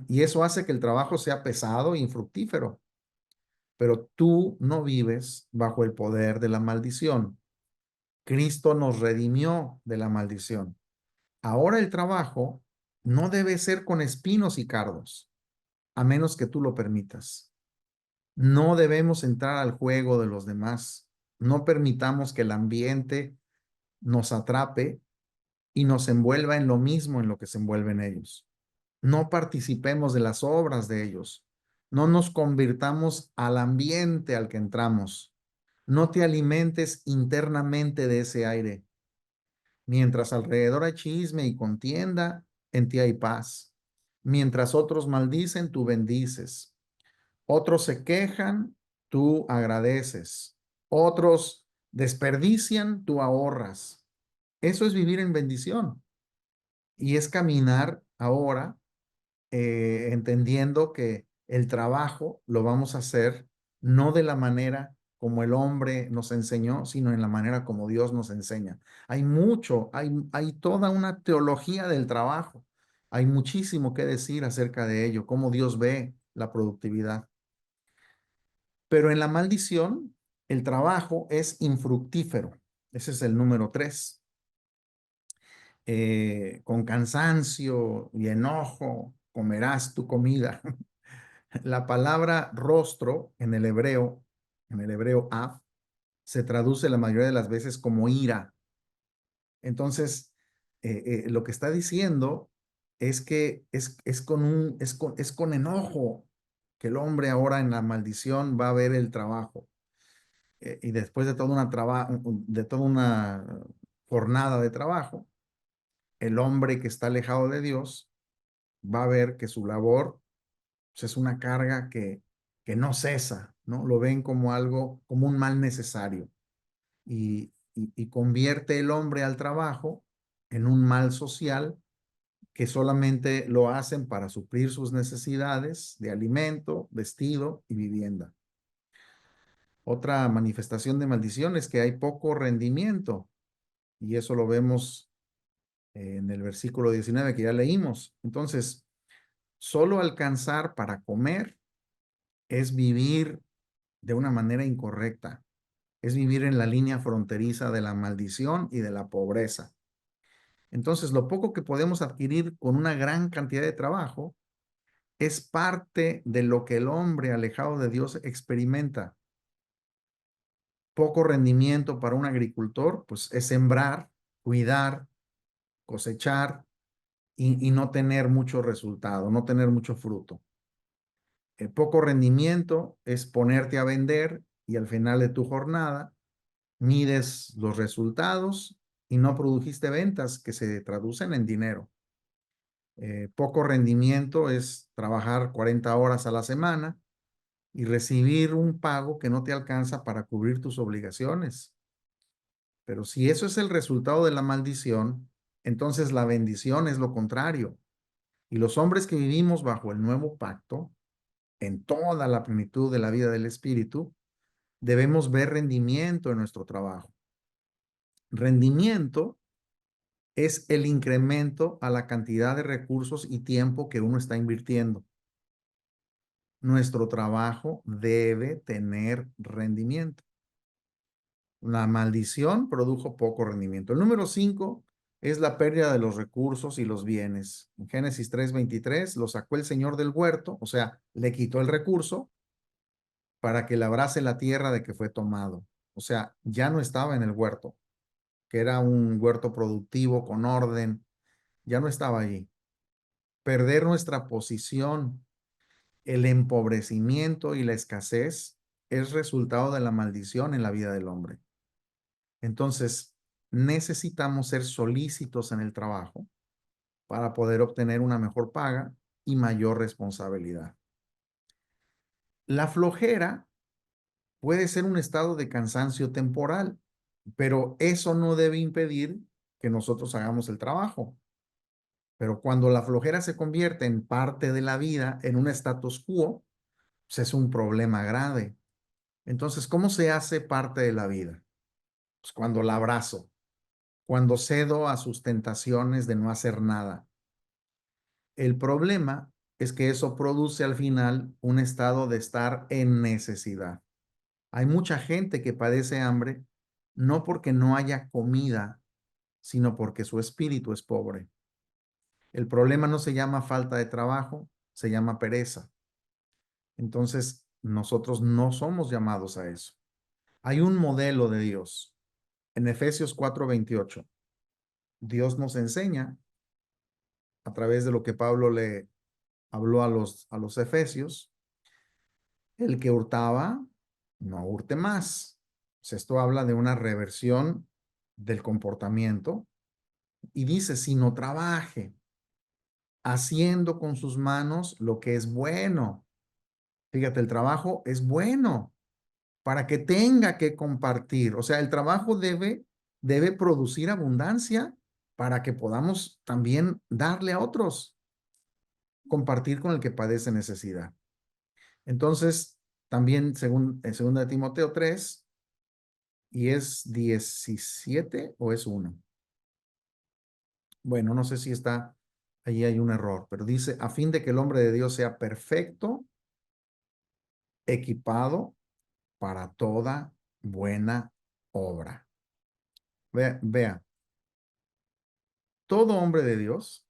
y eso hace que el trabajo sea pesado e infructífero, pero tú no vives bajo el poder de la maldición. Cristo nos redimió de la maldición. Ahora el trabajo no debe ser con espinos y cardos, a menos que tú lo permitas. No debemos entrar al juego de los demás. No permitamos que el ambiente nos atrape y nos envuelva en lo mismo en lo que se envuelven ellos. No participemos de las obras de ellos. No nos convirtamos al ambiente al que entramos. No te alimentes internamente de ese aire. Mientras alrededor hay chisme y contienda, en ti hay paz. Mientras otros maldicen, tú bendices. Otros se quejan, tú agradeces. Otros desperdician, tú ahorras. Eso es vivir en bendición y es caminar ahora entendiendo que el trabajo lo vamos a hacer no de la manera como el hombre nos enseñó, sino en la manera como Dios nos enseña. Hay toda una teología del trabajo. Hay muchísimo que decir acerca de ello, cómo Dios ve la productividad. Pero en la maldición, el trabajo es infructífero. Ese es el número 3. Con cansancio y enojo comerás tu comida. La palabra rostro en el hebreo af, se traduce la mayoría de las veces como ira. Entonces, lo que está diciendo es que es con enojo que el hombre ahora en la maldición va a ver el trabajo. Y después de de toda una jornada de trabajo, el hombre que está alejado de Dios va a ver que su labor pues, es una carga que no cesa, ¿no? Lo ven como algo, como un mal necesario y convierte el hombre al trabajo en un mal social que solamente lo hacen para suplir sus necesidades de alimento, vestido y vivienda. Otra manifestación de maldición es que hay poco rendimiento y eso lo vemos en el versículo 19 que ya leímos. Entonces, solo alcanzar para comer es vivir de una manera incorrecta, es vivir en la línea fronteriza de la maldición y de la pobreza. Entonces, lo poco que podemos adquirir con una gran cantidad de trabajo es parte de lo que el hombre alejado de Dios experimenta. Poco rendimiento para un agricultor, pues es sembrar, cuidar, cosechar y no tener mucho resultado, no tener mucho fruto. Poco rendimiento es ponerte a vender y al final de tu jornada mides los resultados y no produjiste ventas que se traducen en dinero. Poco rendimiento es trabajar 40 horas a la semana y recibir un pago que no te alcanza para cubrir tus obligaciones. Pero si eso es el resultado de la maldición, entonces la bendición es lo contrario. Y los hombres que vivimos bajo el nuevo pacto, en toda la plenitud de la vida del Espíritu, debemos ver rendimiento en nuestro trabajo. Rendimiento es el incremento a la cantidad de recursos y tiempo que uno está invirtiendo. Nuestro trabajo debe tener rendimiento. La maldición produjo poco rendimiento. El número 5 es la pérdida de los recursos y los bienes. En Génesis 3:23 lo sacó el Señor del huerto, o sea, le quitó el recurso para que labrase la tierra de que fue tomado. O sea, ya no estaba en el huerto, que era un huerto productivo con orden, ya no estaba allí. Perder nuestra posición, el empobrecimiento y la escasez es resultado de la maldición en la vida del hombre. Entonces, necesitamos ser solícitos en el trabajo para poder obtener una mejor paga y mayor responsabilidad. La flojera puede ser un estado de cansancio temporal, pero eso no debe impedir que nosotros hagamos el trabajo. Pero cuando la flojera se convierte en parte de la vida, en un status quo, pues es un problema grave. Entonces, ¿cómo se hace parte de la vida? Pues cuando la abrazo, cuando cedo a sus tentaciones de no hacer nada. El problema es que eso produce al final un estado de estar en necesidad. Hay mucha gente que padece hambre no porque no haya comida, sino porque su espíritu es pobre. El problema no se llama falta de trabajo, se llama pereza. Entonces, nosotros no somos llamados a eso. Hay un modelo de Dios. En Efesios 4:28, Dios nos enseña a través de lo que Pablo le habló a los efesios, el que hurtaba, no hurte más. Pues esto habla de una reversión del comportamiento y dice, sino trabaje, haciendo con sus manos lo que es bueno. Fíjate, el trabajo es bueno para que tenga que compartir. O sea, el trabajo debe producir abundancia para que podamos también darle a otros, compartir con el que padece necesidad. Entonces, también según en 2 de Timoteo 3, y es 17 o es 1. Bueno, no sé si está, ahí hay un error, pero dice, a fin de que el hombre de Dios sea perfecto, equipado para toda buena obra. Vea, todo hombre de Dios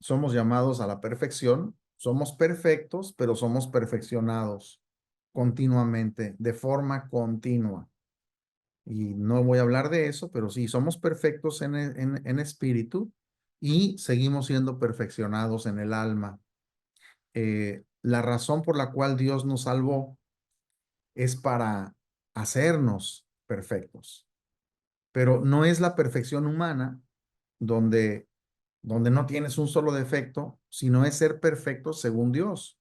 somos llamados a la perfección Somos perfectos, pero somos perfeccionados continuamente, de forma continua. Y no voy a hablar de eso, pero sí, somos perfectos en espíritu y seguimos siendo perfeccionados en el alma. La razón por la cual Dios nos salvó es para hacernos perfectos, pero no es la perfección humana donde, donde no tienes un solo defecto, sino es ser perfecto según Dios.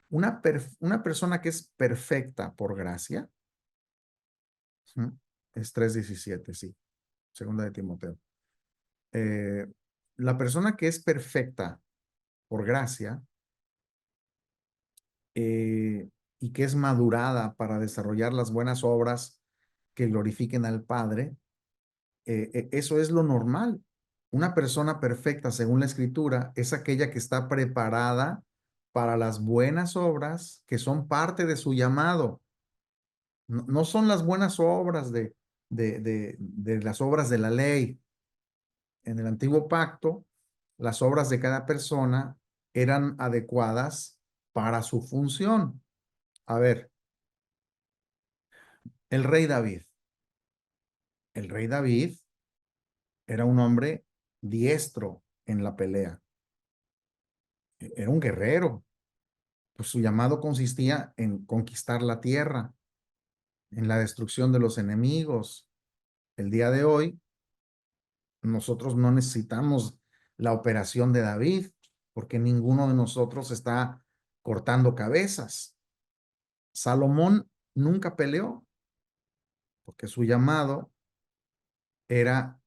Una persona que es perfecta por gracia, ¿sí? Es 3:17, sí, segunda de Timoteo. Eh, la persona que es perfecta por gracia y que es madurada para desarrollar las buenas obras que glorifiquen al Padre, eso es lo normal. Una persona perfecta, según la Escritura, es aquella que está preparada para las buenas obras que son parte de su llamado. No, no son las buenas obras de las obras de la ley. En el antiguo pacto, las obras de cada persona eran adecuadas para su función. A ver, el rey David. El rey David era un hombre diestro en la pelea. Era un guerrero. Pues su llamado consistía en conquistar la tierra, en la destrucción de los enemigos. El día de hoy, nosotros no necesitamos la operación de David, porque ninguno de nosotros está cortando cabezas. Salomón nunca peleó, porque su llamado era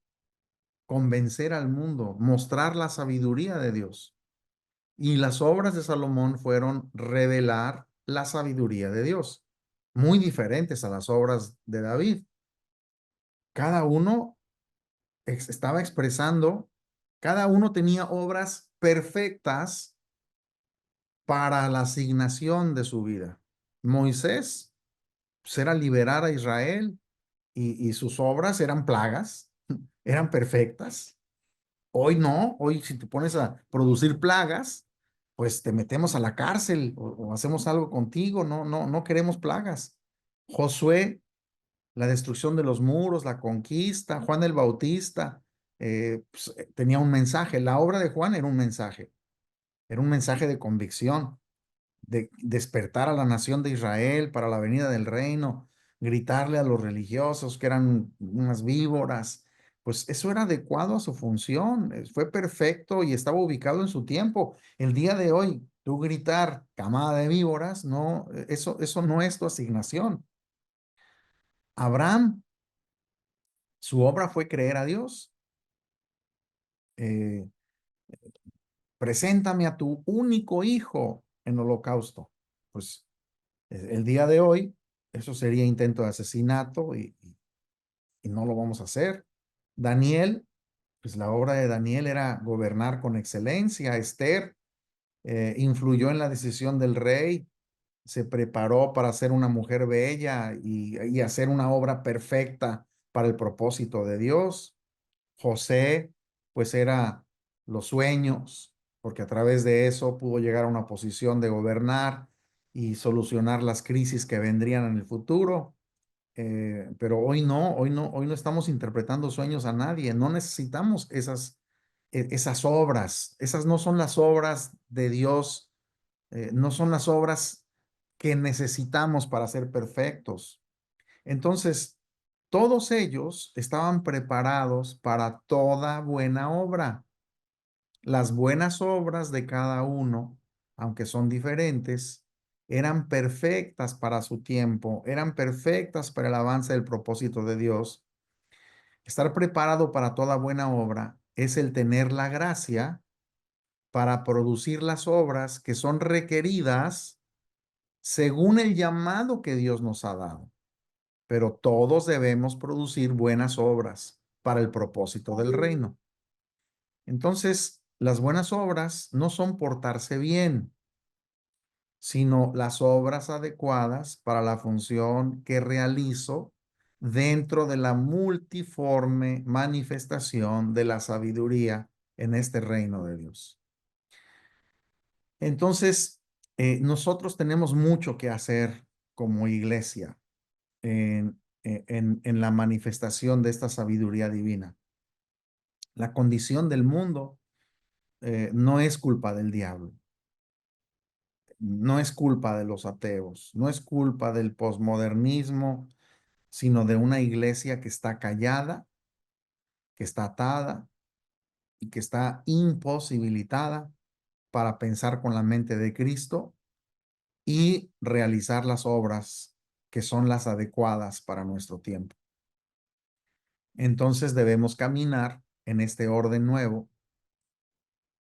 convencer al mundo, mostrar la sabiduría de Dios. Y las obras de Salomón fueron revelar la sabiduría de Dios, muy diferentes a las obras de David. Cada uno estaba expresando, cada uno tenía obras perfectas para la asignación de su vida. Moisés pues, era liberar a Israel y sus obras eran plagas, eran perfectas. Hoy no, hoy si te pones a producir plagas, pues te metemos a la cárcel o hacemos algo contigo, no, no, no queremos plagas. Josué, la destrucción de los muros, la conquista, Juan el Bautista, pues, tenía un mensaje, la obra de Juan era un mensaje de convicción, de despertar a la nación de Israel para la venida del reino, gritarle a los religiosos que eran unas víboras, pues eso era adecuado a su función, fue perfecto y estaba ubicado en su tiempo. El día de hoy, tú gritar camada de víboras, no, eso no es tu asignación. Abraham, su obra fue creer a Dios. Eh, Preséntame a tu único hijo en holocausto. Pues el día de hoy, eso sería intento de asesinato y no lo vamos a hacer. Daniel, pues la obra de Daniel era gobernar con excelencia. Esther influyó en la decisión del rey, se preparó para ser una mujer bella y hacer una obra perfecta para el propósito de Dios. José, pues era los sueños, porque a través de eso pudo llegar a una posición de gobernar y solucionar las crisis que vendrían en el futuro. Pero hoy no, hoy no estamos interpretando sueños a nadie, no necesitamos esas obras, esas no son las obras de Dios, no son las obras que necesitamos para ser perfectos. Entonces, todos ellos estaban preparados para toda buena obra. Las buenas obras de cada uno, aunque son diferentes, eran perfectas para su tiempo, eran perfectas para el avance del propósito de Dios. Estar preparado para toda buena obra es el tener la gracia para producir las obras que son requeridas según el llamado que Dios nos ha dado. Pero todos debemos producir buenas obras para el propósito del reino. Entonces, las buenas obras no son portarse bien, sino las obras adecuadas para la función que realizo dentro de la multiforme manifestación de la sabiduría en este reino de Dios. Entonces, nosotros tenemos mucho que hacer como iglesia en la manifestación de esta sabiduría divina. La condición del mundo no es culpa del diablo, no es culpa de los ateos, no es culpa del posmodernismo, sino de una iglesia que está callada, que está atada y que está imposibilitada para pensar con la mente de Cristo y realizar las obras que son las adecuadas para nuestro tiempo. Entonces debemos caminar en este orden nuevo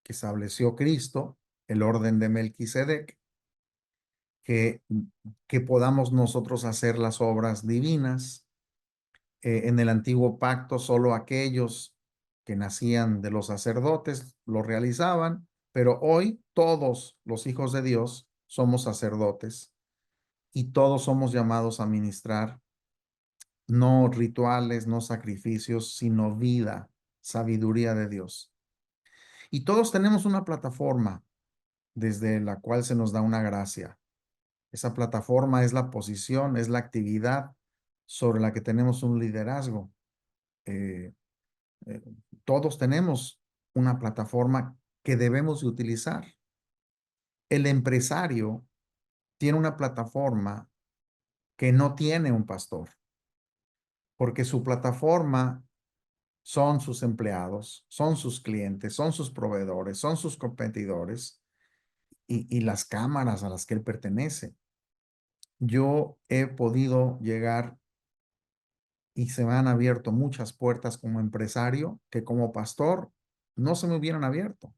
que estableció Cristo, el orden de Melquisedec, que, que podamos nosotros hacer las obras divinas. En el antiguo pacto solo aquellos que nacían de los sacerdotes lo realizaban, pero hoy todos los hijos de Dios somos sacerdotes y todos somos llamados a ministrar no rituales, no sacrificios, sino vida, sabiduría de Dios. Y todos tenemos una plataforma desde la cual se nos da una gracia. Esa plataforma es la posición, es la actividad sobre la que tenemos un liderazgo. Eh, eh, todos tenemos una plataforma que debemos de utilizar. El empresario tiene una plataforma que no tiene un pastor, porque su plataforma son sus empleados, son sus clientes, son sus proveedores, son sus competidores y las cámaras a las que él pertenece. Yo he podido llegar y se me han abierto muchas puertas como empresario que como pastor no se me hubieran abierto.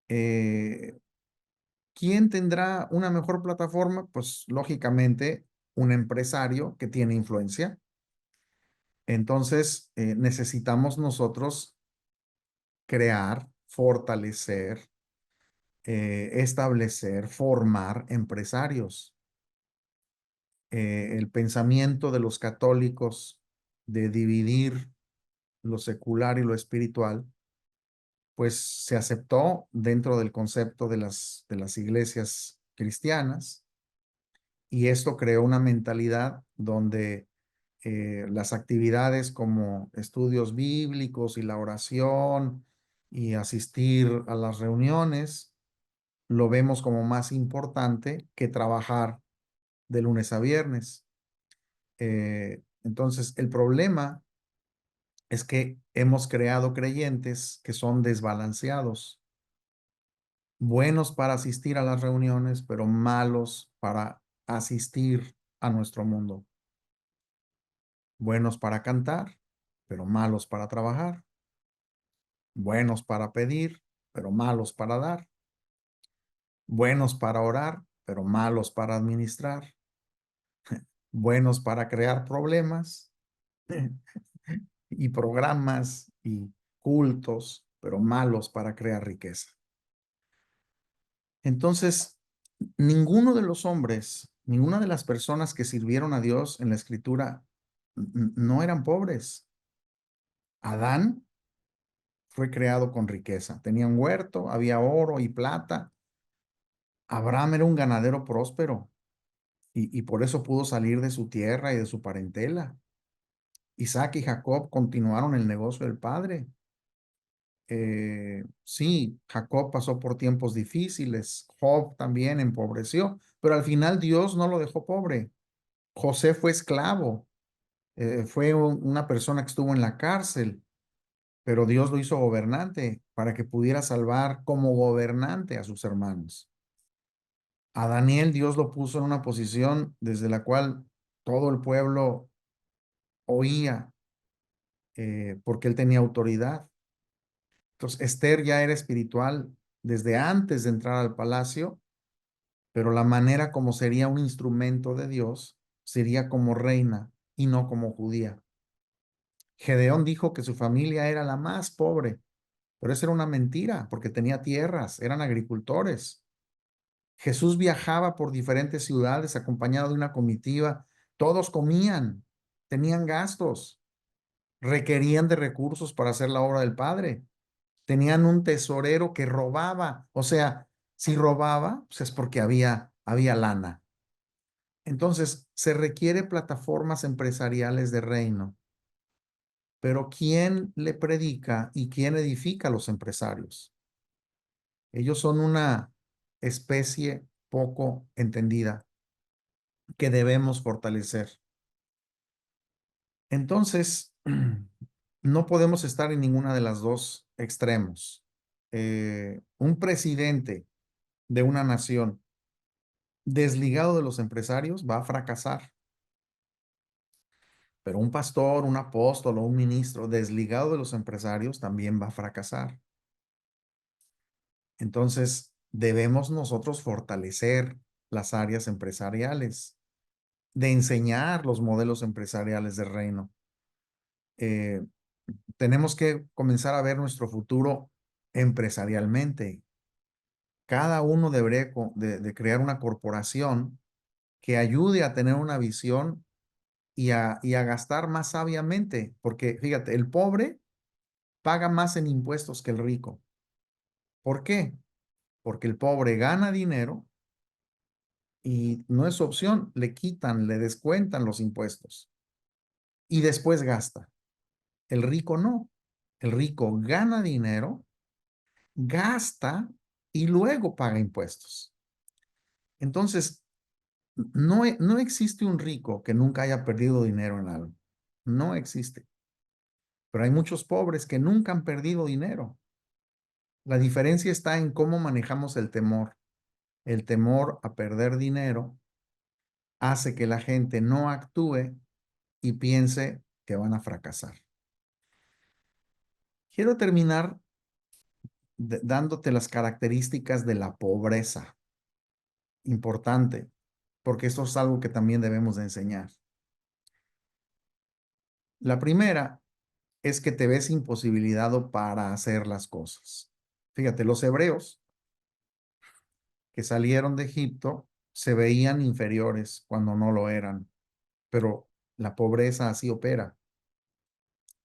Eh, ¿Quién tendrá una mejor plataforma? Pues lógicamente un empresario que tiene influencia. Entonces necesitamos nosotros crear, fortalecer, establecer, formar empresarios. El pensamiento de los católicos de dividir lo secular y lo espiritual, pues se aceptó dentro del concepto de las iglesias cristianas y esto creó una mentalidad donde las actividades como estudios bíblicos y la oración y asistir a las reuniones lo vemos como más importante que trabajar de lunes a viernes. Entonces, el problema es que hemos creado creyentes que son desbalanceados, buenos para asistir a las reuniones, pero malos para asistir a nuestro mundo, buenos para cantar, pero malos para trabajar, buenos para pedir, pero malos para dar, buenos para orar, pero malos para administrar, buenos para crear problemas y programas y cultos, pero malos para crear riqueza. Entonces, ninguno de los hombres, ninguna de las personas que sirvieron a Dios en la escritura no eran pobres. Adán fue creado con riqueza. Tenía un huerto, había oro y plata. Abraham era un ganadero próspero y por eso pudo salir de su tierra y de su parentela. Isaac y Jacob continuaron el negocio del padre. Sí, Jacob pasó por tiempos difíciles, Job también empobreció, pero al final Dios no lo dejó pobre. José fue esclavo, fue una persona que estuvo en la cárcel, pero Dios lo hizo gobernante para que pudiera salvar como gobernante a sus hermanos. A Daniel Dios lo puso en una posición desde la cual todo el pueblo oía, porque él tenía autoridad. Entonces, Esther ya era espiritual desde antes de entrar al palacio, pero la manera como sería un instrumento de Dios sería como reina y no como judía. Gedeón dijo que su familia era la más pobre, pero eso era una mentira porque tenía tierras, eran agricultores. Jesús viajaba por diferentes ciudades acompañado de una comitiva. Todos comían, tenían gastos, requerían de recursos para hacer la obra del Padre. Tenían un tesorero que robaba. O sea, Si robaba, pues es porque había lana. Entonces, se requiere plataformas empresariales de reino. Pero ¿quién le predica y quién edifica a los empresarios? Ellos son una especie poco entendida que debemos fortalecer. Entonces, no podemos estar en ninguna de las dos extremos. Un presidente de una nación desligado de los empresarios va a fracasar, pero un pastor, un apóstol o un ministro desligado de los empresarios también va a fracasar. Entonces, debemos nosotros fortalecer las áreas empresariales, de enseñar los modelos empresariales del reino. Eh, tenemos que comenzar a ver nuestro futuro empresarialmente. Cada uno debería de crear una corporación que ayude a tener una visión y a gastar más sabiamente, porque fíjate, el pobre paga más en impuestos que el rico. ¿Por qué? Porque el pobre gana dinero y no es opción, le quitan, le descuentan los impuestos y después gasta. El rico no. El rico gana dinero, gasta y luego paga impuestos. Entonces, no existe un rico que nunca haya perdido dinero en algo. No existe. Pero hay muchos pobres que nunca han perdido dinero. La diferencia está en cómo manejamos el temor. El temor a perder dinero hace que la gente no actúe y piense que van a fracasar. Quiero terminar dándote las características de la pobreza. Importante, porque esto es algo que también debemos de enseñar. La primera es que te ves imposibilitado para hacer las cosas. Fíjate, los hebreos que salieron de Egipto se veían inferiores cuando no lo eran, pero la pobreza así opera.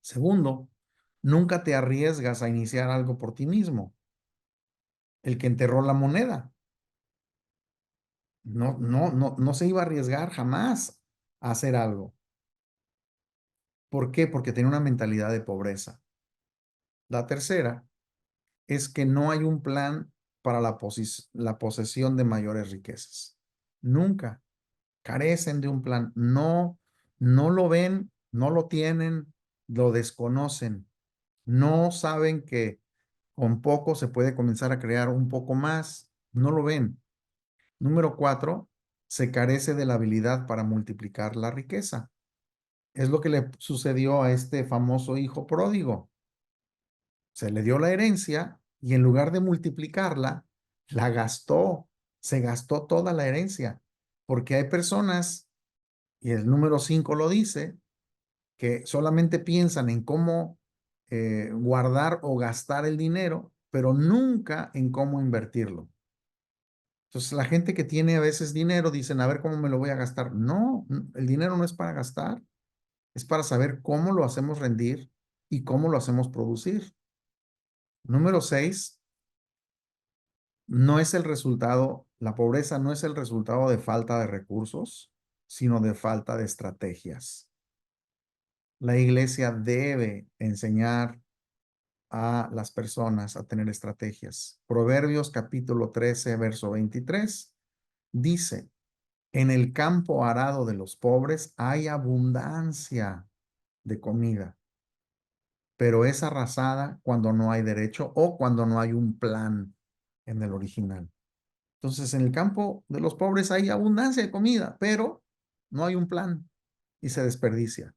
Segundo, nunca te arriesgas a iniciar algo por ti mismo. El que enterró la moneda no se iba a arriesgar jamás a hacer algo. ¿Por qué? Porque tenía una mentalidad de pobreza. La tercera es que no hay un plan para la posesión de mayores riquezas. Nunca. Carecen de un plan. No lo ven, no lo tienen, lo desconocen. No saben que con poco se puede comenzar a crear un poco más. No lo ven. Número 4, se carece de la habilidad para multiplicar la riqueza. Es lo que le sucedió a este famoso hijo pródigo. Se le dio la herencia y en lugar de multiplicarla, la gastó. Se gastó toda la herencia. Porque hay personas, y el número 5 lo dice, que solamente piensan en cómo guardar o gastar el dinero, pero nunca en cómo invertirlo. Entonces, la gente que tiene a veces dinero dicen, a ver cómo me lo voy a gastar. No, el dinero no es para gastar, es para saber cómo lo hacemos rendir y cómo lo hacemos producir. Número 6, no es el resultado, la pobreza no es el resultado de falta de recursos, sino de falta de estrategias. La iglesia debe enseñar a las personas a tener estrategias. Proverbios capítulo 13, verso 23 dice, en el campo arado de los pobres hay abundancia de comida, pero es arrasada cuando no hay derecho o cuando no hay un plan en el original. Entonces, en el campo de los pobres hay abundancia de comida, pero no hay un plan y se desperdicia.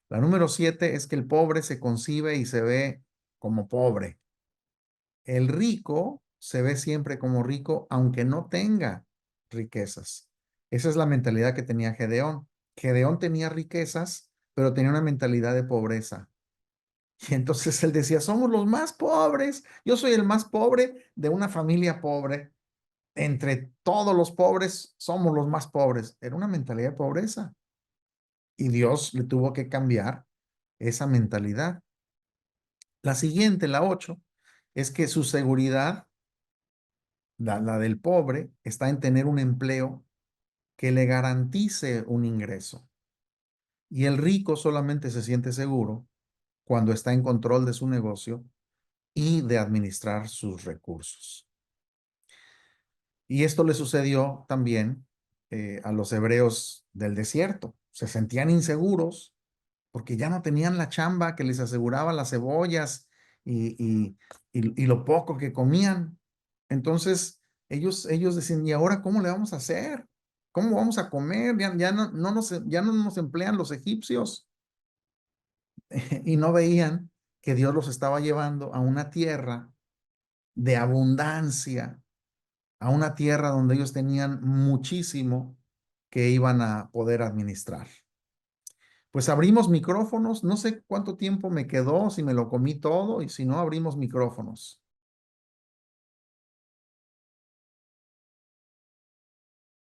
La número 7 es que el pobre se concibe y se ve como pobre. El rico se ve siempre como rico, aunque no tenga riquezas. Esa es la mentalidad que tenía Gedeón. Gedeón tenía riquezas, pero tenía una mentalidad de pobreza. Y entonces él decía, somos los más pobres. Yo soy el más pobre de una familia pobre. Entre todos los pobres, somos los más pobres. Era una mentalidad de pobreza. Y Dios le tuvo que cambiar esa mentalidad. La siguiente, la 8, es que su seguridad La del pobre está en tener un empleo que le garantice un ingreso. Y el rico solamente se siente seguro cuando está en control de su negocio y de administrar sus recursos. Y esto le sucedió también a los hebreos del desierto. Se sentían inseguros porque ya no tenían la chamba que les aseguraba las cebollas y, y, y lo poco que comían. Entonces, ellos decían, ¿y ahora cómo le vamos a hacer? ¿Cómo vamos a comer? Ya no nos emplean los egipcios. Y no veían que Dios los estaba llevando a una tierra de abundancia, a una tierra donde ellos tenían muchísimo que iban a poder administrar. Pues abrimos micrófonos, no sé cuánto tiempo me quedó, si me lo comí todo y si no, abrimos micrófonos.